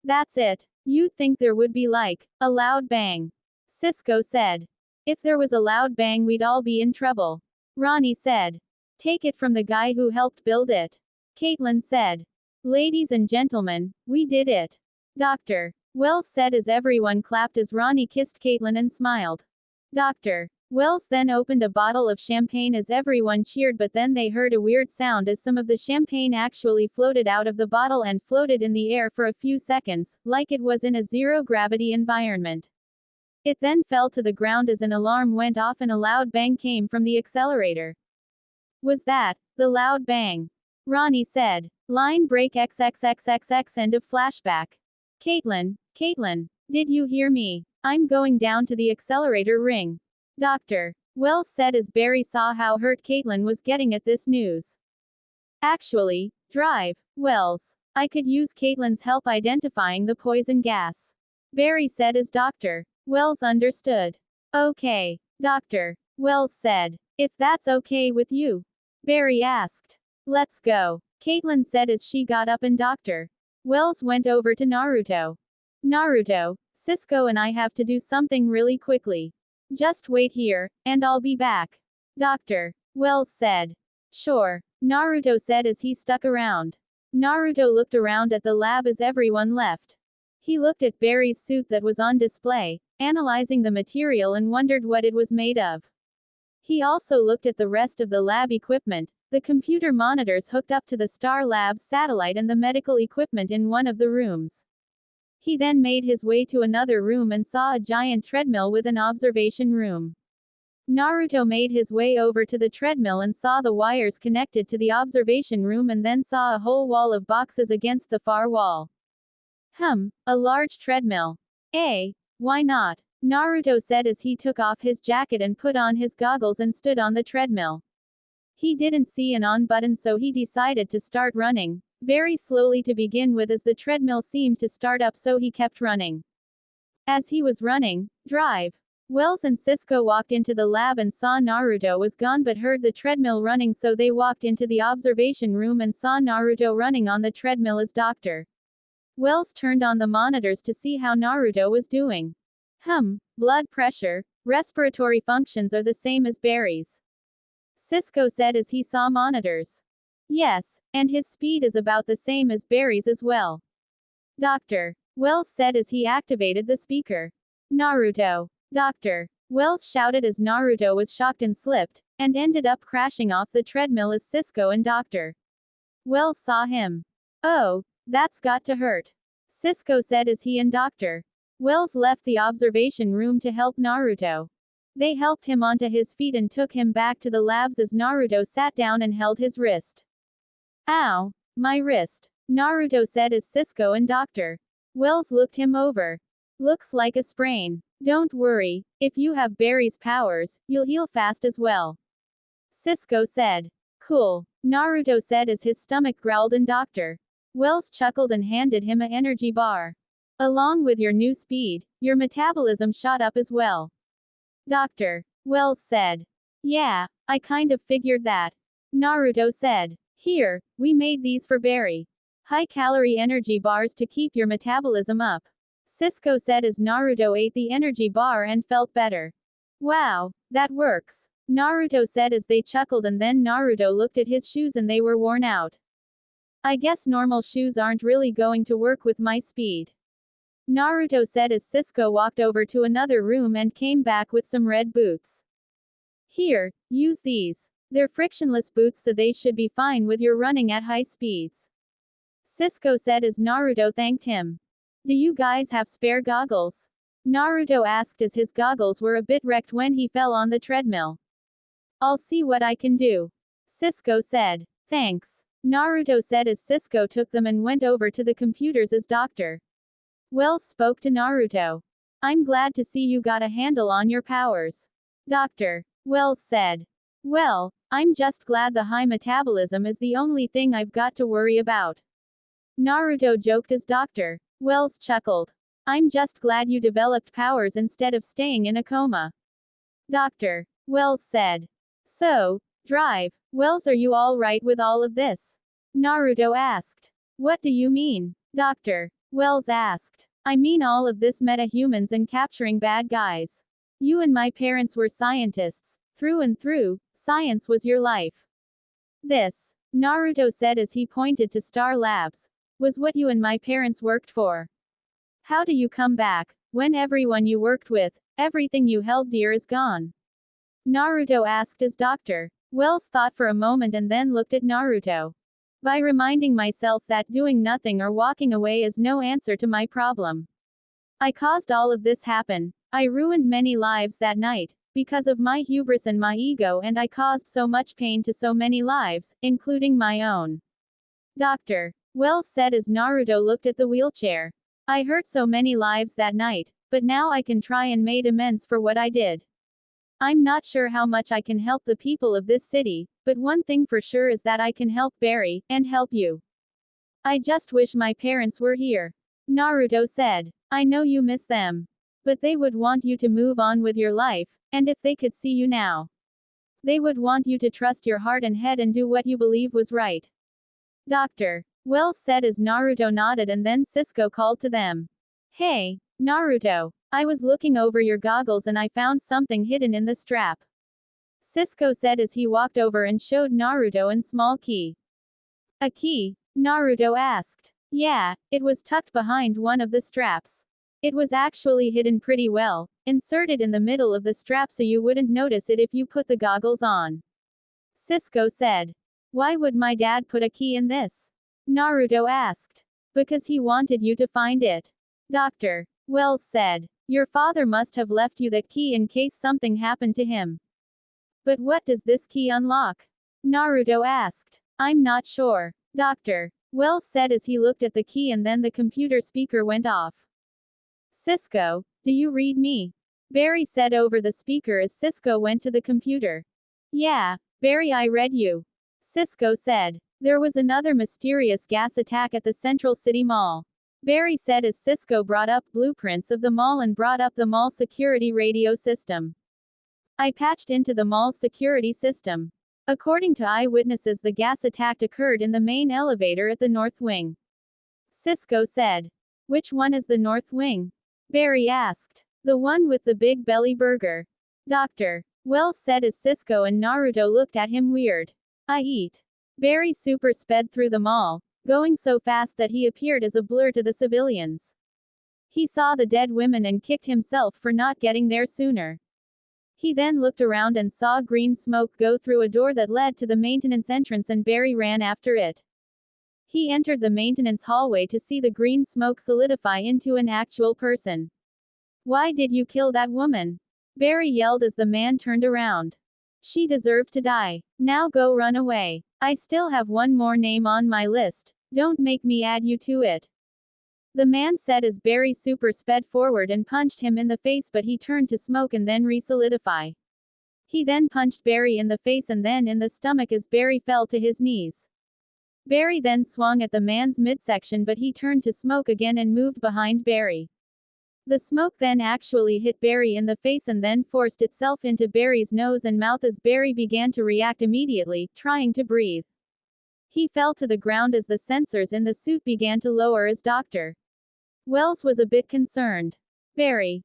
That's it. You'd think there would be like a loud bang. Cisco said. If there was a loud bang, we'd all be in trouble. Ronnie said. Take it from the guy who helped build it. Caitlin said. Ladies and gentlemen, we did it. Dr. Wells said as everyone clapped as Ronnie kissed Caitlin and smiled. Dr. Wells then opened a bottle of champagne as everyone cheered, but then they heard a weird sound as some of the champagne actually floated out of the bottle and floated in the air for a few seconds, like it was in a zero-gravity environment. It then fell to the ground as an alarm went off and a loud bang came from the accelerator. Was that the loud bang? Ronnie said. Line break XXXXX end of flashback. Caitlin, did you hear me? I'm going down to the accelerator ring. Dr. Wells said as Barry saw how hurt Caitlin was getting at this news. Actually, Wells. I could use Caitlin's help identifying the poison gas. Barry said as Dr. Wells understood. Okay, Dr. Wells said. If that's okay with you. Barry asked. Let's go. Caitlin said as she got up and Dr. Wells went over to Naruto. Naruto, Cisco and I have to do something really quickly. Just wait here, and I'll be back. Dr. Wells said. Sure, Naruto said as he stuck around. Naruto looked around at the lab as everyone left. He looked at Barry's suit that was on display, analyzing the material and wondered what it was made of. He also looked at the rest of the lab equipment, the computer monitors hooked up to the Star Labs satellite and the medical equipment in one of the rooms. He then made his way to another room and saw a giant treadmill with an observation room. Naruto made his way over to the treadmill and saw the wires connected to the observation room and then saw a whole wall of boxes against the far wall. A large treadmill. Why not? Naruto said as he took off his jacket and put on his goggles and stood on the treadmill. He didn't see an on button, so he decided to start running, very slowly to begin with, as the treadmill seemed to start up, so he kept running. As he was running, Wells and Cisco walked into the lab and saw Naruto was gone but heard the treadmill running, so they walked into the observation room and saw Naruto running on the treadmill as Dr. Wells turned on the monitors to see how Naruto was doing. Blood pressure, respiratory functions are the same as Barry's. Cisco said as he saw monitors. Yes, and his speed is about the same as Barry's as well. Dr. Wells said as he activated the speaker. Naruto. Dr. Wells shouted as Naruto was shocked and slipped, and ended up crashing off the treadmill as Cisco and Dr. Wells saw him. Oh, that's got to hurt. Cisco said as he and Dr. Wells left the observation room to help Naruto. They helped him onto his feet and took him back to the labs as Naruto sat down and held his wrist. Ow, my wrist, Naruto said as Cisco and Dr. Wells looked him over. Looks like a sprain. Don't worry, if you have Barry's powers, you'll heal fast as well. Cisco said. Cool, Naruto said as his stomach growled and Dr. Wells chuckled and handed him an energy bar. Along with your new speed, your metabolism shot up as well. Dr. Wells said. Yeah, I kind of figured that. Naruto said. Here, we made these for Barry. High-calorie energy bars to keep your metabolism up. Cisco said as Naruto ate the energy bar and felt better. Wow, that works. Naruto said as they chuckled, and then Naruto looked at his shoes and they were worn out. I guess normal shoes aren't really going to work with my speed. Naruto said as Cisco walked over to another room and came back with some red boots. Here, use these. They're frictionless boots, so they should be fine with your running at high speeds. Cisco said as Naruto thanked him. Do you guys have spare goggles? Naruto asked as his goggles were a bit wrecked when he fell on the treadmill. I'll see what I can do. Cisco said. Thanks. Naruto said as Cisco took them and went over to the computers as Dr. Wells spoke to Naruto. I'm glad to see you got a handle on your powers. Dr. Wells said. Well, I'm just glad the high metabolism is the only thing I've got to worry about. Naruto joked as Dr. Wells chuckled. I'm just glad you developed powers instead of staying in a coma. Dr. Wells said. So, Wells, are you all right with all of this? Naruto asked. What do you mean? Dr. Wells asked. I mean all of this metahumans and capturing bad guys. You and my parents were scientists. Through and through, science was your life. This, Naruto said as he pointed to Star Labs, was what you and my parents worked for. How do you come back, when everyone you worked with, everything you held dear is gone? Naruto asked as Dr. Wells thought for a moment and then looked at Naruto. By reminding myself that doing nothing or walking away is no answer to my problem. I caused all of this happen. I ruined many lives that night, because of my hubris and my ego, and I caused so much pain to so many lives, including my own. Dr. Wells said as Naruto looked at the wheelchair. I hurt so many lives that night, but now I can try and make amends for what I did. I'm not sure how much I can help the people of this city, but one thing for sure is that I can help Barry, and help you. I just wish my parents were here. Naruto said. I know you miss them. But they would want you to move on with your life, and if they could see you now, they would want you to trust your heart and head and do what you believe was right. Dr. Wells said as Naruto nodded, and then Cisco called to them. Hey, Naruto, I was looking over your goggles and I found something hidden in the strap. Cisco said as he walked over and showed Naruto a small key. A key? Naruto asked. Yeah, it was tucked behind one of the straps. It was actually hidden pretty well, inserted in the middle of the strap so you wouldn't notice it if you put the goggles on. Cisco said. Why would my dad put a key in this? Naruto asked. Because he wanted you to find it. Dr. Wells said. Your father must have left you that key in case something happened to him. But what does this key unlock? Naruto asked. I'm not sure. Dr. Wells said as he looked at the key, and then the computer speaker went off. Cisco, do you read me? Barry said over the speaker as Cisco went to the computer. Yeah, Barry, I read you. Cisco said. There was another mysterious gas attack at the Central City Mall. Barry said as Cisco brought up blueprints of the mall and brought up the mall security radio system. I patched into the mall's security system. According to eyewitnesses, the gas attack occurred in the main elevator at the North Wing. Cisco said. Which one is the North Wing? Barry asked. The one with the big belly burger. Dr. Wells said as Cisco and Naruto looked at him weird. I eat. Barry super sped through the mall, going so fast that he appeared as a blur to the civilians. He saw the dead women and kicked himself for not getting there sooner. He then looked around and saw green smoke go through a door that led to the maintenance entrance, and Barry ran after it. He entered the maintenance hallway to see the green smoke solidify into an actual person. Why did you kill that woman? Barry yelled as the man turned around. She deserved to die. Now go run away. I still have one more name on my list. Don't make me add you to it. The man said as Barry super sped forward and punched him in the face, but he turned to smoke and then re-solidify. He then punched Barry in the face and then in the stomach as Barry fell to his knees. Barry then swung at the man's midsection, but he turned to smoke again and moved behind Barry. The smoke then actually hit Barry in the face and then forced itself into Barry's nose and mouth as Barry began to react immediately, trying to breathe. He fell to the ground as the sensors in the suit began to lower as Dr. Wells was a bit concerned. Barry,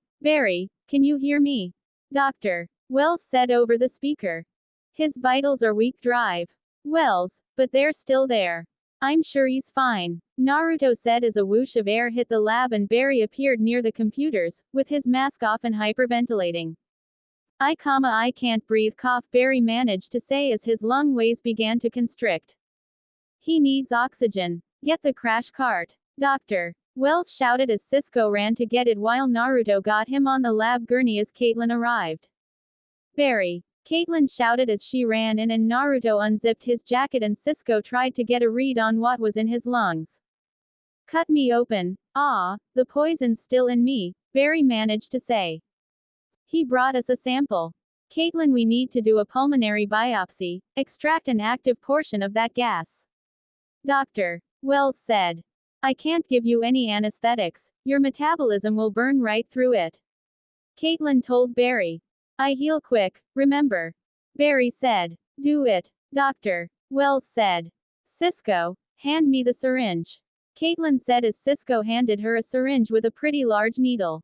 can you hear me? Dr. Wells said over the speaker. His vitals are weak. Drive. Wells, but they're still there. I'm sure he's fine. Naruto said as a whoosh of air hit the lab and Barry appeared near the computers, with his mask off and hyperventilating. I can't breathe. Cough, Barry managed to say as his lung ways began to constrict. He needs oxygen. Get the crash cart. Dr. Wells shouted as Cisco ran to get it while Naruto got him on the lab gurney as Caitlin arrived. Barry. Caitlin shouted as she ran in and Naruto unzipped his jacket and Cisco tried to get a read on what was in his lungs. Cut me open. Ah, the poison's still in me, Barry managed to say. He brought us a sample. Caitlin, we need to do a pulmonary biopsy, extract an active portion of that gas. Dr. Wells said. I can't give you any anesthetics, your metabolism will burn right through it. Caitlin told Barry. I heal quick, remember. Barry said. Do it, Dr. Wells said. Cisco, hand me the syringe. Caitlin said as Cisco handed her a syringe with a pretty large needle.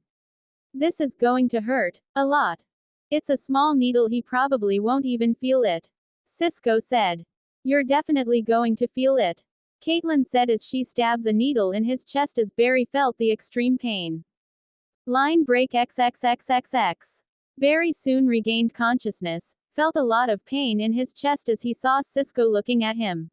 This is going to hurt, a lot. It's a small needle, he probably won't even feel it. Cisco said. You're definitely going to feel it. Caitlin said as she stabbed the needle in his chest as Barry felt the extreme pain. Line break XXXXX. Barry soon regained consciousness, felt a lot of pain in his chest as he saw Cisco looking at him.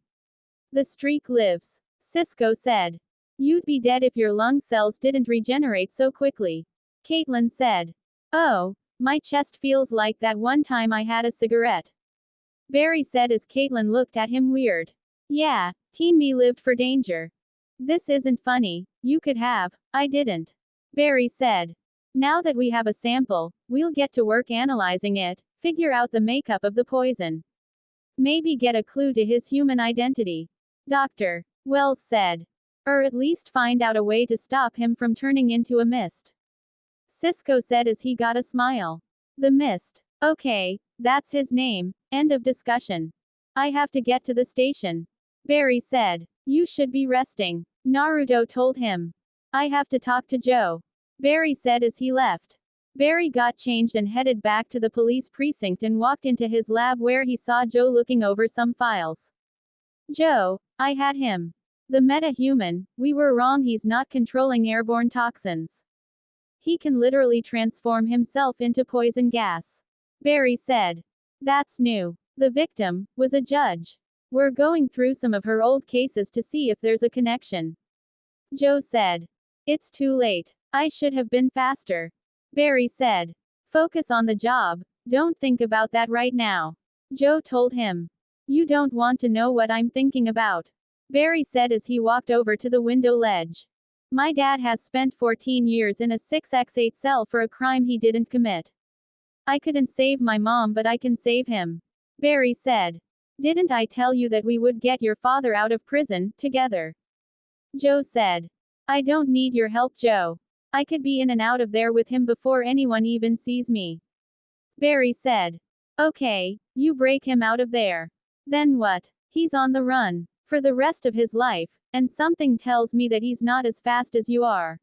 The streak lives. Cisco said. You'd be dead if your lung cells didn't regenerate so quickly. Caitlin said. Oh, my chest feels like that one time I had a cigarette. Barry said as Caitlin looked at him weird. Yeah, teen me lived for danger. This isn't funny. You could have. I didn't. Barry said. Now that we have a sample, we'll get to work analyzing it, figure out the makeup of the poison. Maybe get a clue to his human identity. Dr. Wells said. Or at least find out a way to stop him from turning into a mist. Cisco said as he got a smile. The Mist. Okay, that's his name. End of discussion. I have to get to the station. Barry said. You should be resting. Naruto told him. I have to talk to Joe. Barry said as he left. Barry got changed and headed back to the police precinct and walked into his lab where he saw Joe looking over some files. Joe, I had him. The metahuman, we were wrong, he's not controlling airborne toxins. He can literally transform himself into poison gas. Barry said. That's new. The victim was a judge. We're going through some of her old cases to see if there's a connection. Joe said. It's too late. I should have been faster. Barry said. Focus on the job, Don't think about that right now. Joe told him. You don't want to know what I'm thinking about, Barry said as he walked over to the window ledge. My dad has spent 14 years in a 6x8 cell for a crime he didn't commit. I couldn't save my mom, but I can save him, Barry said. Didn't I tell you that we would get your father out of prison, together? Joe said. I don't need your help, Joe. I could be in and out of there with him before anyone even sees me, Barry said. Okay, you break him out of there. Then what? He's on the run for the rest of his life, and something tells me that he's not as fast as you are,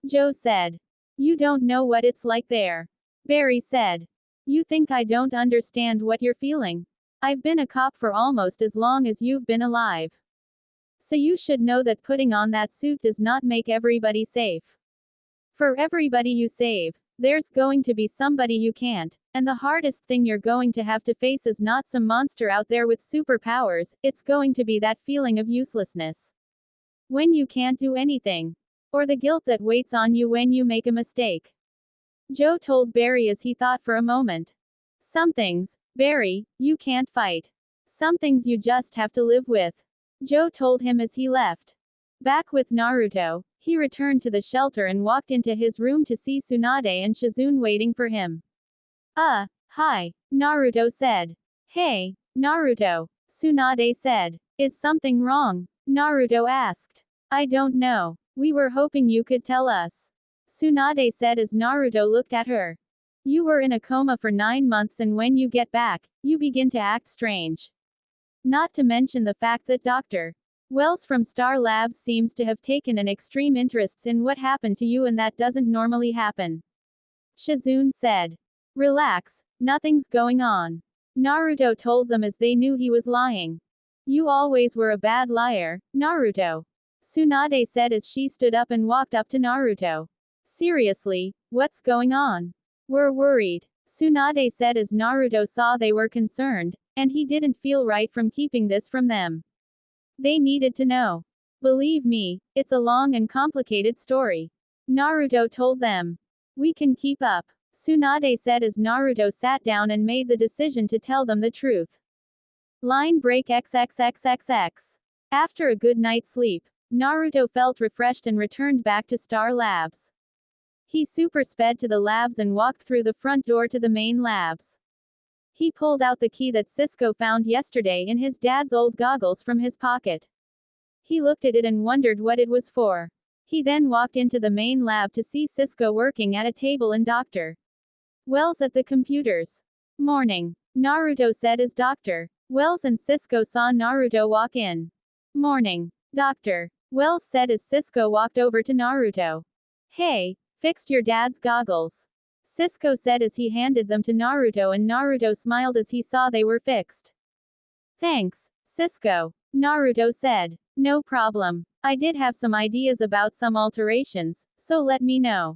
Joe said. You don't know what it's like there, Barry said. You think I don't understand what you're feeling? I've been a cop for almost as long as you've been alive. So you should know that putting on that suit does not make everybody safe. For everybody you save, there's going to be somebody you can't, and the hardest thing you're going to have to face is not some monster out there with superpowers, it's going to be that feeling of uselessness when you can't do anything, or the guilt that waits on you when you make a mistake, Joe told Barry as he thought for a moment. Some things, Barry, you can't fight. Some things you just have to live with, Joe told him as he left. Back with Naruto, he returned to the shelter and walked into his room to see Tsunade and Shizune waiting for him. Hi, Naruto said. Hey, Naruto, Tsunade said. Is something wrong? Naruto asked. I don't know. We were hoping you could tell us, Tsunade said as Naruto looked at her. You were in a coma for 9 months, and when you get back, you begin to act strange. Not to mention the fact that Dr. Wells from Star Labs seems to have taken an extreme interest in what happened to you, and that doesn't normally happen, Shizune said. Relax, nothing's going on, Naruto told them as they knew he was lying. You always were a bad liar, Naruto, Tsunade said as she stood up and walked up to Naruto. Seriously, what's going on? We're worried, Tsunade said as Naruto saw they were concerned, and he didn't feel right from keeping this from them. They needed to know. Believe me, it's a long and complicated story, Naruto told them. We can keep up, Tsunade said as Naruto sat down and made the decision to tell them the truth. Line break XXXXX. After a good night's sleep, Naruto felt refreshed and returned back to Star Labs. He super sped to the labs and walked through the front door to the main labs. He pulled out the key that Cisco found yesterday in his dad's old goggles from his pocket. He looked at it and wondered what it was for. He then walked into the main lab to see Cisco working at a table and Dr. Wells at the computers. Morning, Naruto said as Dr. Wells and Cisco saw Naruto walk in. Morning, Dr. Wells said as Cisco walked over to Naruto. Hey, fixed your dad's goggles, Cisco said as he handed them to Naruto, and Naruto smiled as he saw they were fixed. Thanks, Cisco, Naruto said. No problem. I did have some ideas about some alterations, so let me know.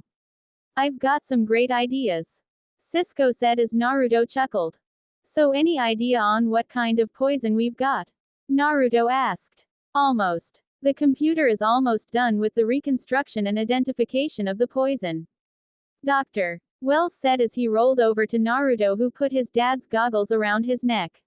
I've got some great ideas, Cisco said as Naruto chuckled. So any idea on what kind of poison we've got? Naruto asked. Almost. The computer is almost done with the reconstruction and identification of the poison, Dr. Wells said as he rolled over to Naruto, who put his dad's goggles around his neck.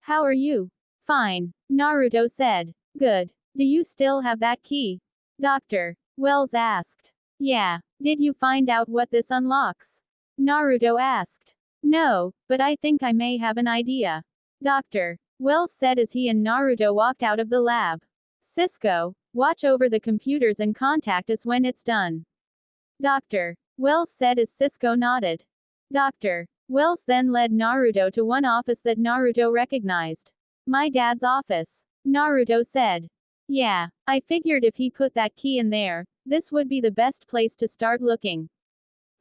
How are you? Fine, Naruto said. Good. Do you still have that key? Dr. Wells asked. Yeah. Did you find out what this unlocks? Naruto asked. No, but I think I may have an idea, Dr. Wells said as he and Naruto walked out of the lab. Cisco, watch over the computers and contact us when it's done, Dr. Wells said as Cisco nodded. Dr. Wells then led Naruto to one office that Naruto recognized. My dad's office, Naruto said. Yeah, I figured if he put that key in there, this would be the best place to start looking,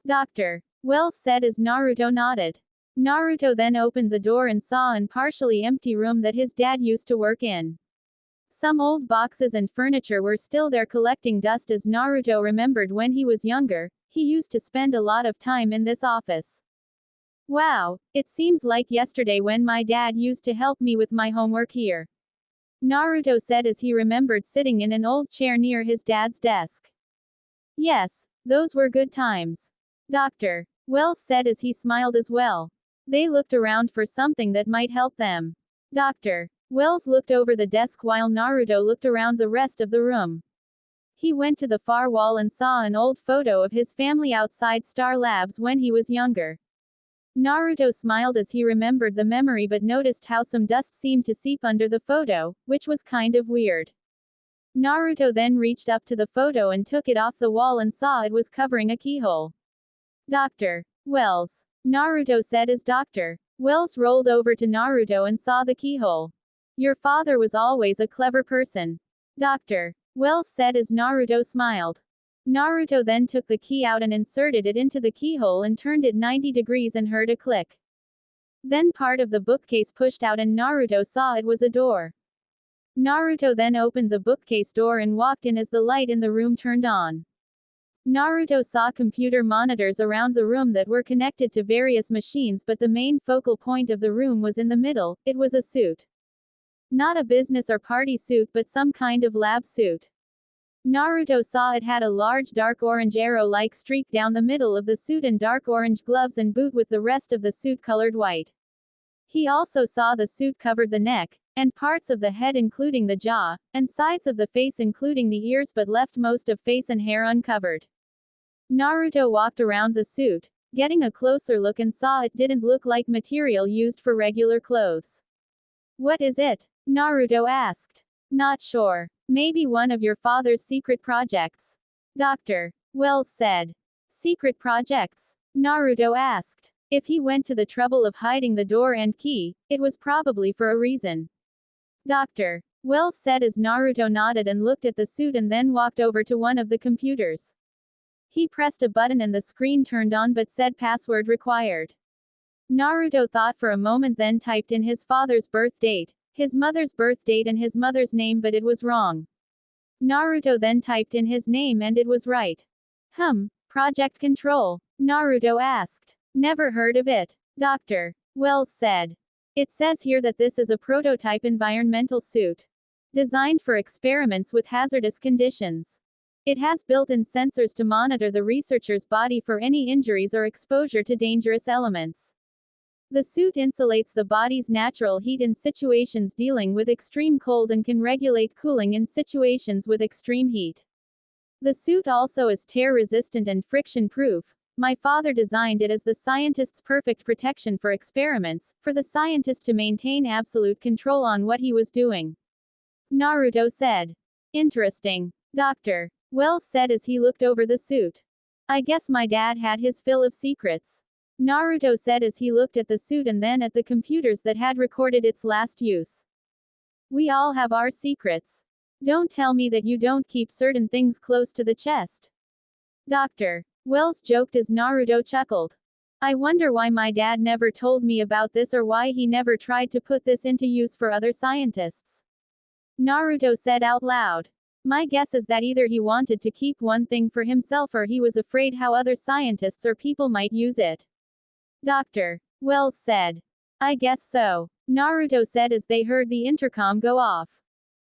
Dr. Wells said as Naruto nodded. Naruto then opened the door and saw an partially empty room that his dad used to work in. Some old boxes and furniture were still there collecting dust as Naruto remembered when he was younger, he used to spend a lot of time in this office. Wow, it seems like yesterday when my dad used to help me with my homework here, Naruto said as he remembered sitting in an old chair near his dad's desk. Yes, those were good times, Dr. Wells said as he smiled as well. They looked around for something that might help them. Doctor. Wells looked over the desk while Naruto looked around the rest of the room. He went to the far wall and saw an old photo of his family outside Star Labs when he was younger. Naruto smiled as he remembered the memory but noticed how some dust seemed to seep under the photo, which was kind of weird. Naruto then reached up to the photo and took it off the wall and saw it was covering a keyhole. Dr. Wells. Naruto said as Dr. Wells rolled over to Naruto and saw the keyhole. Your father was always a clever person. Dr. Wells said as Naruto smiled. Naruto then took the key out and inserted it into the keyhole and turned it 90 degrees and heard a click. Then part of the bookcase pushed out and Naruto saw it was a door. Naruto then opened the bookcase door and walked in as the light in the room turned on. Naruto saw computer monitors around the room that were connected to various machines, but the main focal point of the room was in the middle. It was a suit. Not a business or party suit but some kind of lab suit. Naruto saw it had a large dark orange arrow-like streak down the middle of the suit and dark orange gloves and boot with the rest of the suit colored white. He also saw the suit covered the neck, and parts of the head including the jaw, and sides of the face including the ears but left most of face and hair uncovered. Naruto walked around the suit, getting a closer look and saw it didn't look like material used for regular clothes. What is it? Naruto asked. Not sure. Maybe one of your father's secret projects. Dr. Wells said. Secret projects? Naruto asked. If he went to the trouble of hiding the door and key, it was probably for a reason. Dr. Wells said as Naruto nodded and looked at the suit and then walked over to one of the computers. He pressed a button and the screen turned on but said password required. Naruto thought for a moment then typed in his father's birth date, his mother's birth date and his mother's name but it was wrong. Naruto then typed in his name and it was right. Project Control? Naruto asked. Never heard of it. Dr. Wells said. It says here that this is a prototype environmental suit. Designed for experiments with hazardous conditions. It has built-in sensors to monitor the researcher's body for any injuries or exposure to dangerous elements. The suit insulates the body's natural heat in situations dealing with extreme cold and can regulate cooling in situations with extreme heat. The suit also is tear-resistant and friction-proof. My father designed it as the scientist's perfect protection for experiments, for the scientist to maintain absolute control on what he was doing. Naruto said. Interesting. Dr. Wells said as he looked over the suit. I guess my dad had his fill of secrets. Naruto said as he looked at the suit and then at the computers that had recorded its last use. We all have our secrets. Don't tell me that you don't keep certain things close to the chest. Dr. Wells joked as Naruto chuckled. I wonder why my dad never told me about this or why he never tried to put this into use for other scientists. Naruto said out loud. My guess is that either he wanted to keep one thing for himself or he was afraid how other scientists or people might use it. Dr. Wells said. I guess so. Naruto said as they heard the intercom go off.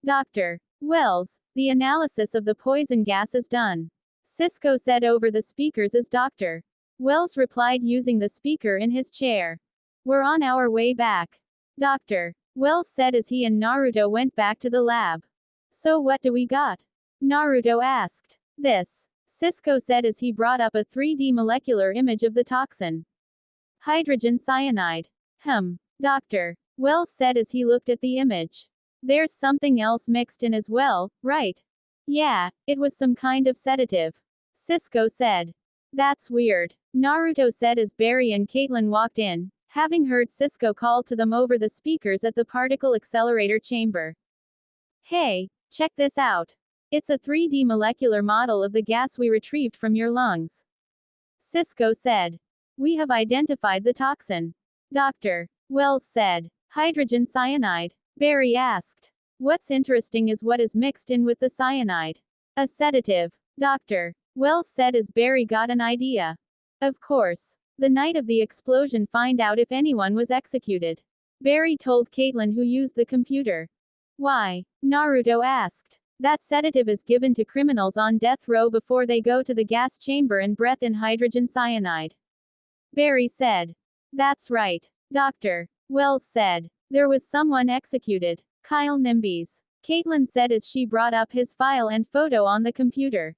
Dr. Wells, the analysis of the poison gas is done. Cisco said over the speakers as Dr. Wells replied using the speaker in his chair. We're on our way back. Dr. Wells said as he and Naruto went back to the lab. So what do we got? Naruto asked. This. Cisco said as he brought up a 3D molecular image of the toxin. Hydrogen cyanide. Dr. Wells said as he looked at the image. There's something else mixed in as well, right? Yeah, it was some kind of sedative. Cisco said. That's weird. Naruto said as Barry and Caitlin walked in, having heard Cisco call to them over the speakers at the particle accelerator chamber. Hey, check this out. It's a 3D molecular model of the gas we retrieved from your lungs. Cisco said. We have identified the toxin. Dr. Wells said. Hydrogen cyanide. Barry asked. What's interesting is what is mixed in with the cyanide. A sedative. Dr. Wells said as Barry got an idea. Of course. The night of the explosion find out if anyone was executed. Barry told Caitlin who used the computer. Why? Naruto asked. That sedative is given to criminals on death row before they go to the gas chamber and breath in hydrogen cyanide. Barry said. That's right, Doctor. Wells said. There was someone executed. Kyle Nimbies. Caitlin said as she brought up his file and photo on the computer.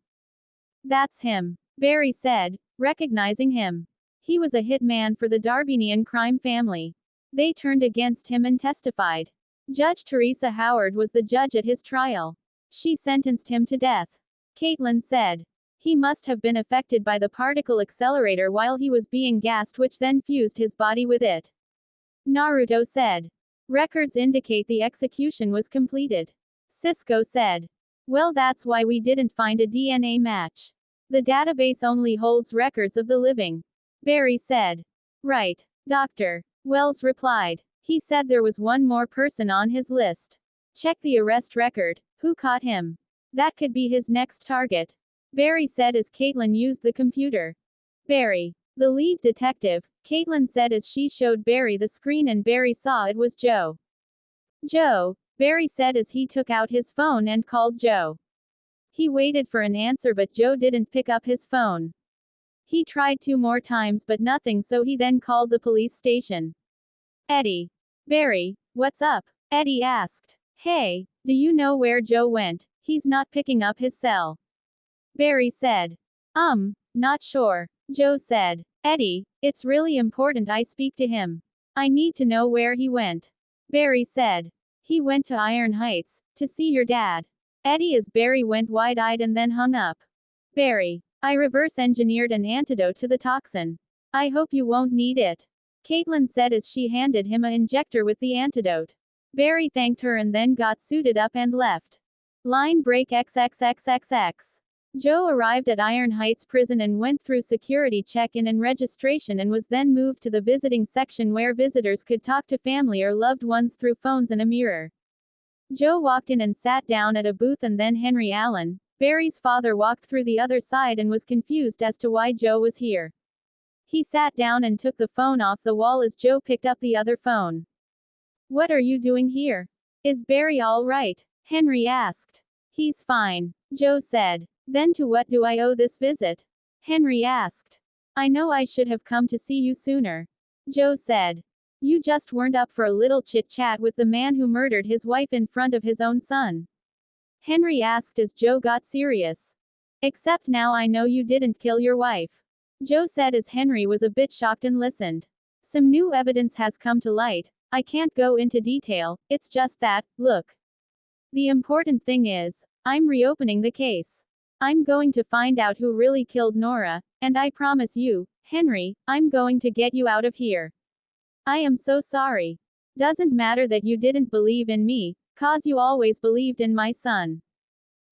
That's him. Barry said, recognizing him. He was a hitman for the Darwinian crime family. They turned against him and testified. Judge Teresa Howard was the judge at his trial. She sentenced him to death. Caitlin said. He must have been affected by the particle accelerator while he was being gassed, which then fused his body with it. Naruto said. Records indicate the execution was completed. Cisco said. Well, that's why we didn't find a DNA match. The database only holds records of the living. Barry said. Right, Doctor. Wells replied. He said there was one more person on his list. Check the arrest record. Who caught him? That could be his next target. Barry said as Caitlin used the computer. Barry. The lead detective, Caitlin said as she showed Barry the screen, and Barry saw it was Joe. Joe, Barry said as he took out his phone and called Joe. He waited for an answer, but Joe didn't pick up his phone. He tried 2 more times but nothing, so he then called the police station. Eddie. Barry, what's up? Eddie asked. Hey, do you know where Joe went? He's not picking up his cell. Barry said. Not sure. Joe said. Eddie, it's really important I speak to him. I need to know where he went. Barry said. He went to Iron Heights, to see your dad. Eddie as Barry went wide-eyed and then hung up. Barry. I reverse-engineered an antidote to the toxin. I hope you won't need it. Caitlin said as she handed him an injector with the antidote. Barry thanked her and then got suited up and left. Line break XXXXX. Joe arrived at Iron Heights prison and went through security check-in and registration, and was then moved to the visiting section where visitors could talk to family or loved ones through phones and a mirror. Joe walked in and sat down at a booth, and then Henry Allen, Barry's father, walked through the other side and was confused as to why Joe was here. He sat down and took the phone off the wall as Joe picked up the other phone. What are you doing here? Is Barry all right? Henry asked. He's fine, Joe said. Then to what do I owe this visit? Henry asked. I know I should have come to see you sooner. Joe said. You just weren't up for a little chit-chat with the man who murdered his wife in front of his own son? Henry asked as Joe got serious. Except now I know you didn't kill your wife. Joe said as Henry was a bit shocked and listened. Some new evidence has come to light. I can't go into detail, it's just that, look. The important thing is, I'm reopening the case. I'm going to find out who really killed Nora, and I promise you, Henry, I'm going to get you out of here. I am so sorry. Doesn't matter that you didn't believe in me, 'cause you always believed in my son.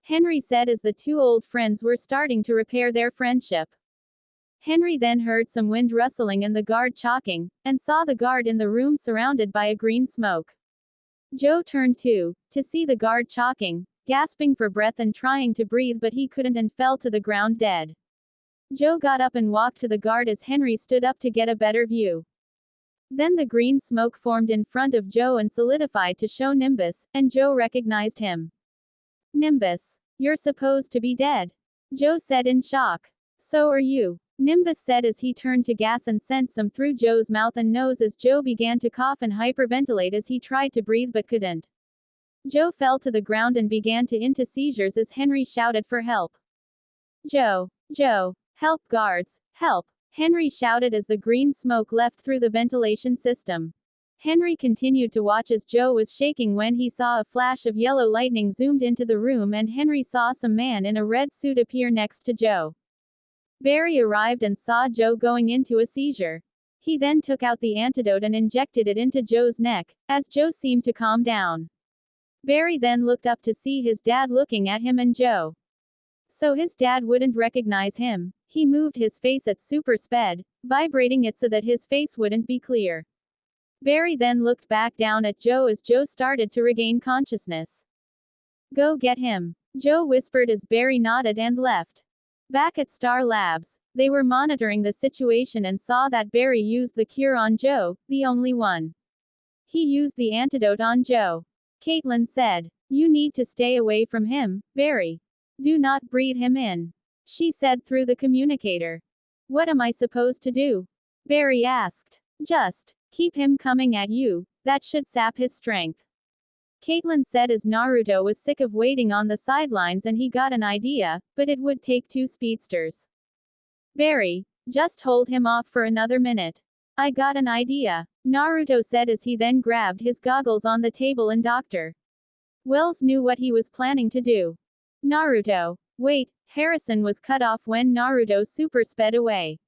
Henry said as the two old friends were starting to repair their friendship. Henry then heard some wind rustling and the guard chalking, and saw the guard in the room surrounded by a green smoke. Joe turned to see the guard chalking, gasping for breath and trying to breathe, but he couldn't and fell to the ground dead. Joe got up and walked to the guard as Henry stood up to get a better view. Then the green smoke formed in front of Joe and solidified to show Nimbus, and Joe recognized him. Nimbus, you're supposed to be dead. Joe said in shock. So are you. Nimbus said as he turned to gas and sent some through Joe's mouth and nose as Joe began to cough and hyperventilate as he tried to breathe but couldn't. Joe fell to the ground and began to into seizures as Henry shouted for help. Joe, help guards, help, Henry shouted as the green smoke left through the ventilation system. Henry continued to watch as Joe was shaking when he saw a flash of yellow lightning zoomed into the room, and Henry saw some man in a red suit appear next to Joe. Barry arrived and saw Joe going into a seizure. He then took out the antidote and injected it into Joe's neck, as Joe seemed to calm down. Barry then looked up to see his dad looking at him and Joe. So his dad wouldn't recognize him, he moved his face at super speed, vibrating it so that his face wouldn't be clear. Barry then looked back down at Joe as Joe started to regain consciousness. Go get him, Joe whispered as Barry nodded and left. Back at Star Labs, they were monitoring the situation and saw that Barry used the cure on Joe, the only one. He used the antidote on Joe. Caitlin said, you need to stay away from him, Barry. Do not breathe him in. She said through the communicator. What am I supposed to do? Barry asked. Just keep him coming at you, that should sap his strength. Caitlin said as Naruto was sick of waiting on the sidelines and he got an idea, but it would take 2 speedsters. Barry, just hold him off for another minute. I got an idea, Naruto said as he then grabbed his goggles on the table and Dr. Wells knew what he was planning to do. Naruto. Wait, Harrison was cut off when Naruto super sped away.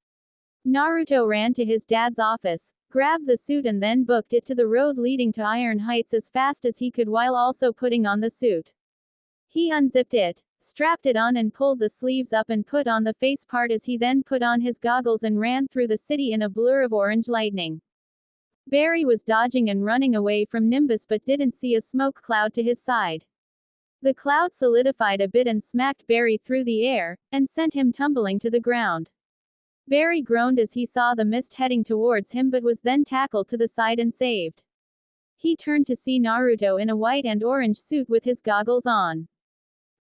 Naruto ran to his dad's office, grabbed the suit and then booked it to the road leading to Iron Heights as fast as he could while also putting on the suit. He unzipped it, strapped it on and pulled the sleeves up and put on the face part as he then put on his goggles and ran through the city in a blur of orange lightning. Barry was dodging and running away from Nimbus but didn't see a smoke cloud to his side. The cloud solidified a bit and smacked Barry through the air, and sent him tumbling to the ground. Barry groaned as he saw the mist heading towards him but was then tackled to the side and saved. He turned to see Naruto in a white and orange suit with his goggles on.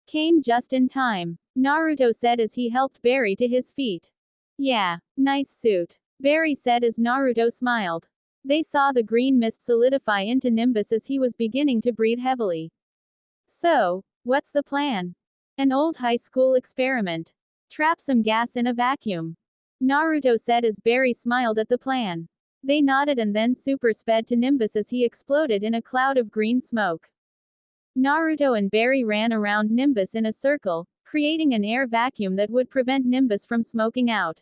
Came just in time, Naruto said as he helped Barry to his feet. Yeah, nice suit, Barry said as Naruto smiled. They saw the green mist solidify into Nimbus as he was beginning to breathe heavily. So, what's the plan? An old high school experiment. Trap some gas in a vacuum. Naruto said as Barry smiled at the plan. They nodded and then super sped to Nimbus as he exploded in a cloud of green smoke. Naruto and Barry ran around Nimbus in a circle, creating an air vacuum that would prevent Nimbus from smoking out.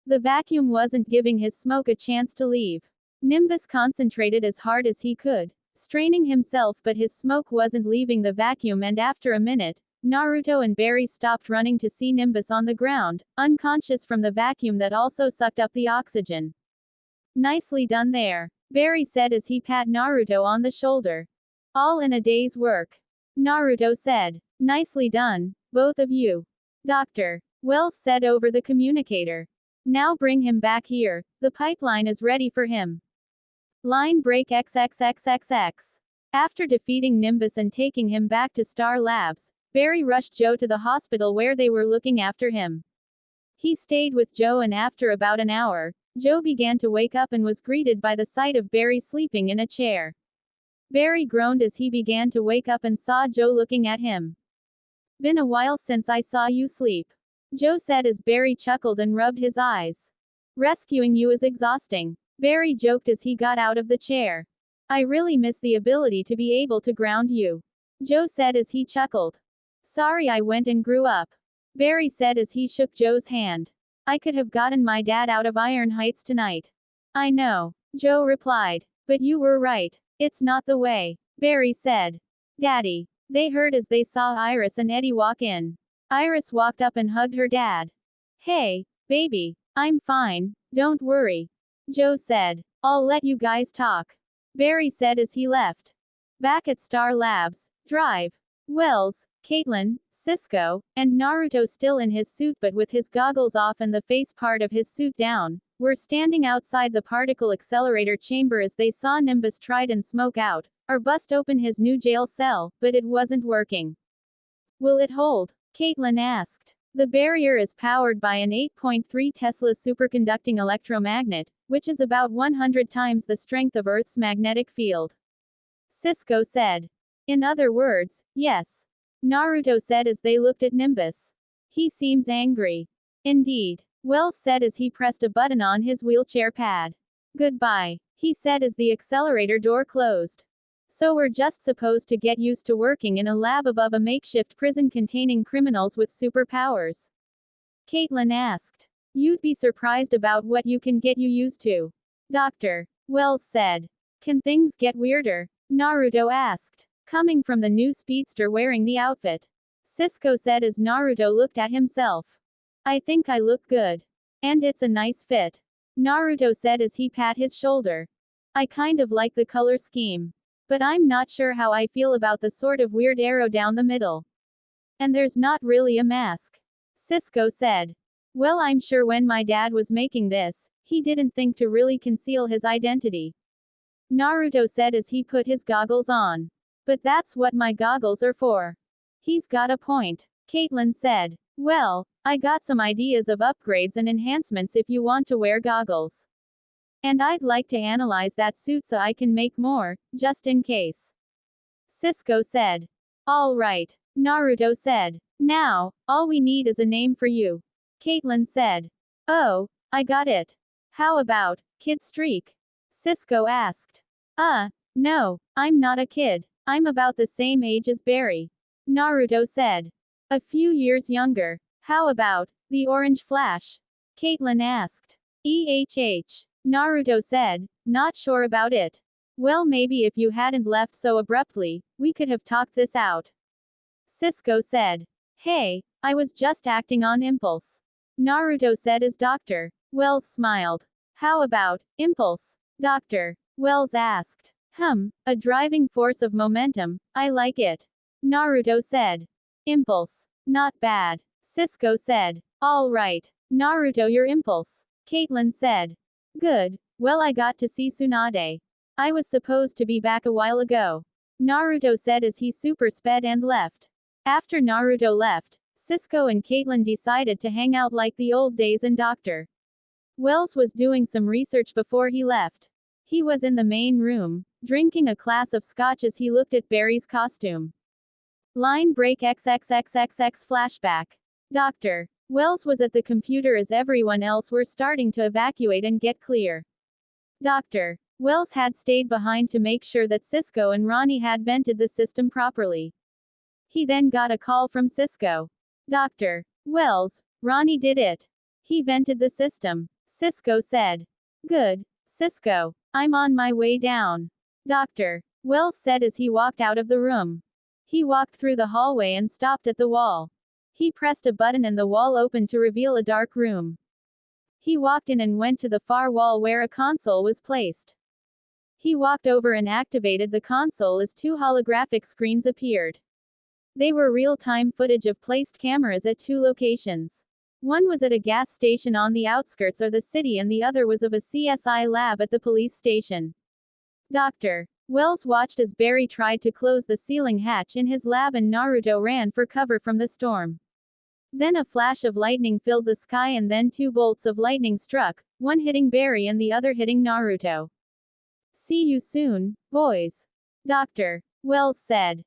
The vacuum wasn't giving his smoke a chance to leave. Nimbus concentrated as hard as he could, straining himself but his smoke wasn't leaving the vacuum and after a minute, Naruto and Barry stopped running to see Nimbus on the ground, unconscious from the vacuum that also sucked up the oxygen. Nicely done there, Barry said as he pat Naruto on the shoulder. All in a day's work. Naruto said. Nicely done, both of you. Dr. Wells said over the communicator. Now bring him back here, the pipeline is ready for him. Line break XXXXX. After defeating Nimbus and taking him back to Star Labs, Barry rushed Joe to the hospital where they were looking after him. He stayed with Joe and after about an hour, Joe began to wake up and was greeted by the sight of Barry sleeping in a chair. Barry groaned as he began to wake up and saw Joe looking at him. Been a while since I saw you sleep, Joe said as Barry chuckled and rubbed his eyes. Rescuing you is exhausting, Barry joked as he got out of the chair. I really miss the ability to be able to ground you, Joe said as he chuckled. Sorry I went and grew up, Barry said as he shook Joe's hand. I could have gotten my dad out of Iron Heights tonight. I know, Joe replied. But you were right. It's not the way, Barry said. Daddy. They heard as they saw Iris and Eddie walk in. Iris walked up and hugged her dad. Hey, baby, I'm fine, don't worry, Joe said. I'll let you guys talk, Barry said as he left. Back at Star Labs, Drive. Wells, Caitlin, Cisco, and Naruto still in his suit but with his goggles off and the face part of his suit down, were standing outside the particle accelerator chamber as they saw Nimbus try and smoke out, or bust open his new jail cell, but it wasn't working. Will it hold? Caitlin asked. The barrier is powered by an 8.3 Tesla superconducting electromagnet, which is about 100 times the strength of Earth's magnetic field. Cisco said. In other words, yes. Naruto said as they looked at Nimbus. He seems angry. Indeed, Wells said as he pressed a button on his wheelchair pad. Goodbye, he said as the accelerator door closed. So we're just supposed to get used to working in a lab above a makeshift prison containing criminals with superpowers? Caitlin asked. You'd be surprised about what you can get you used to, Dr. Wells said. Can things get weirder? Naruto asked. Coming from the new speedster wearing the outfit. Cisco said as Naruto looked at himself. I think I look good. And it's a nice fit, Naruto said as he pat his shoulder. I kind of like the color scheme. But I'm not sure how I feel about the sort of weird arrow down the middle. And there's not really a mask, Cisco said. Well, I'm sure when my dad was making this, he didn't think to really conceal his identity, Naruto said as he put his goggles on. But that's what my goggles are for. He's got a point, Caitlin said. Well, I got some ideas of upgrades and enhancements if you want to wear goggles. And I'd like to analyze that suit so I can make more, just in case. Cisco said. All right. Naruto said. Now, all we need is a name for you. Caitlin said. Oh, I got it. How about, Kid Streak? Cisco asked. No, I'm not a kid. I'm about the same age as Barry. Naruto said. A few years younger. How about, the Orange Flash? Caitlin asked. Naruto said, not sure about it. Well, maybe if you hadn't left so abruptly, we could have talked this out. Cisco said. Hey, I was just acting on impulse. Naruto said as Dr. Wells smiled. How about, impulse? Dr. Wells asked. A driving force of momentum, I like it. Naruto said. Impulse. Not bad. Cisco said. All right. Naruto, your impulse. Caitlin said. Good. Well, I got to see Tsunade. I was supposed to be back a while ago. Naruto said as he super sped and left. After Naruto left, Cisco and Caitlin decided to hang out like the old days, and Dr. Wells was doing some research before he left. He was in the main room, drinking a glass of scotch as he looked at Barry's costume. Line break XXXXX flashback. Dr. Wells was at the computer as everyone else were starting to evacuate and get clear. Dr. Wells had stayed behind to make sure that Cisco and Ronnie had vented the system properly. He then got a call from Cisco. Dr. Wells, Ronnie did it. He vented the system. Cisco said. Good, Cisco. I'm on my way down. Dr. Wells said as he walked out of the room. He walked through the hallway and stopped at the wall. He pressed a button and the wall opened to reveal a dark room. He walked in and went to the far wall where a console was placed. He walked over and activated the console as two holographic screens appeared. They were real-time footage of placed cameras at two locations. One was at a gas station on the outskirts of the city and the other was of a CSI lab at the police station. Dr. Wells watched as Barry tried to close the ceiling hatch in his lab and Naruto ran for cover from the storm. Then a flash of lightning filled the sky and then two bolts of lightning struck, one hitting Barry and the other hitting Naruto. See you soon, boys. Dr. Wells said.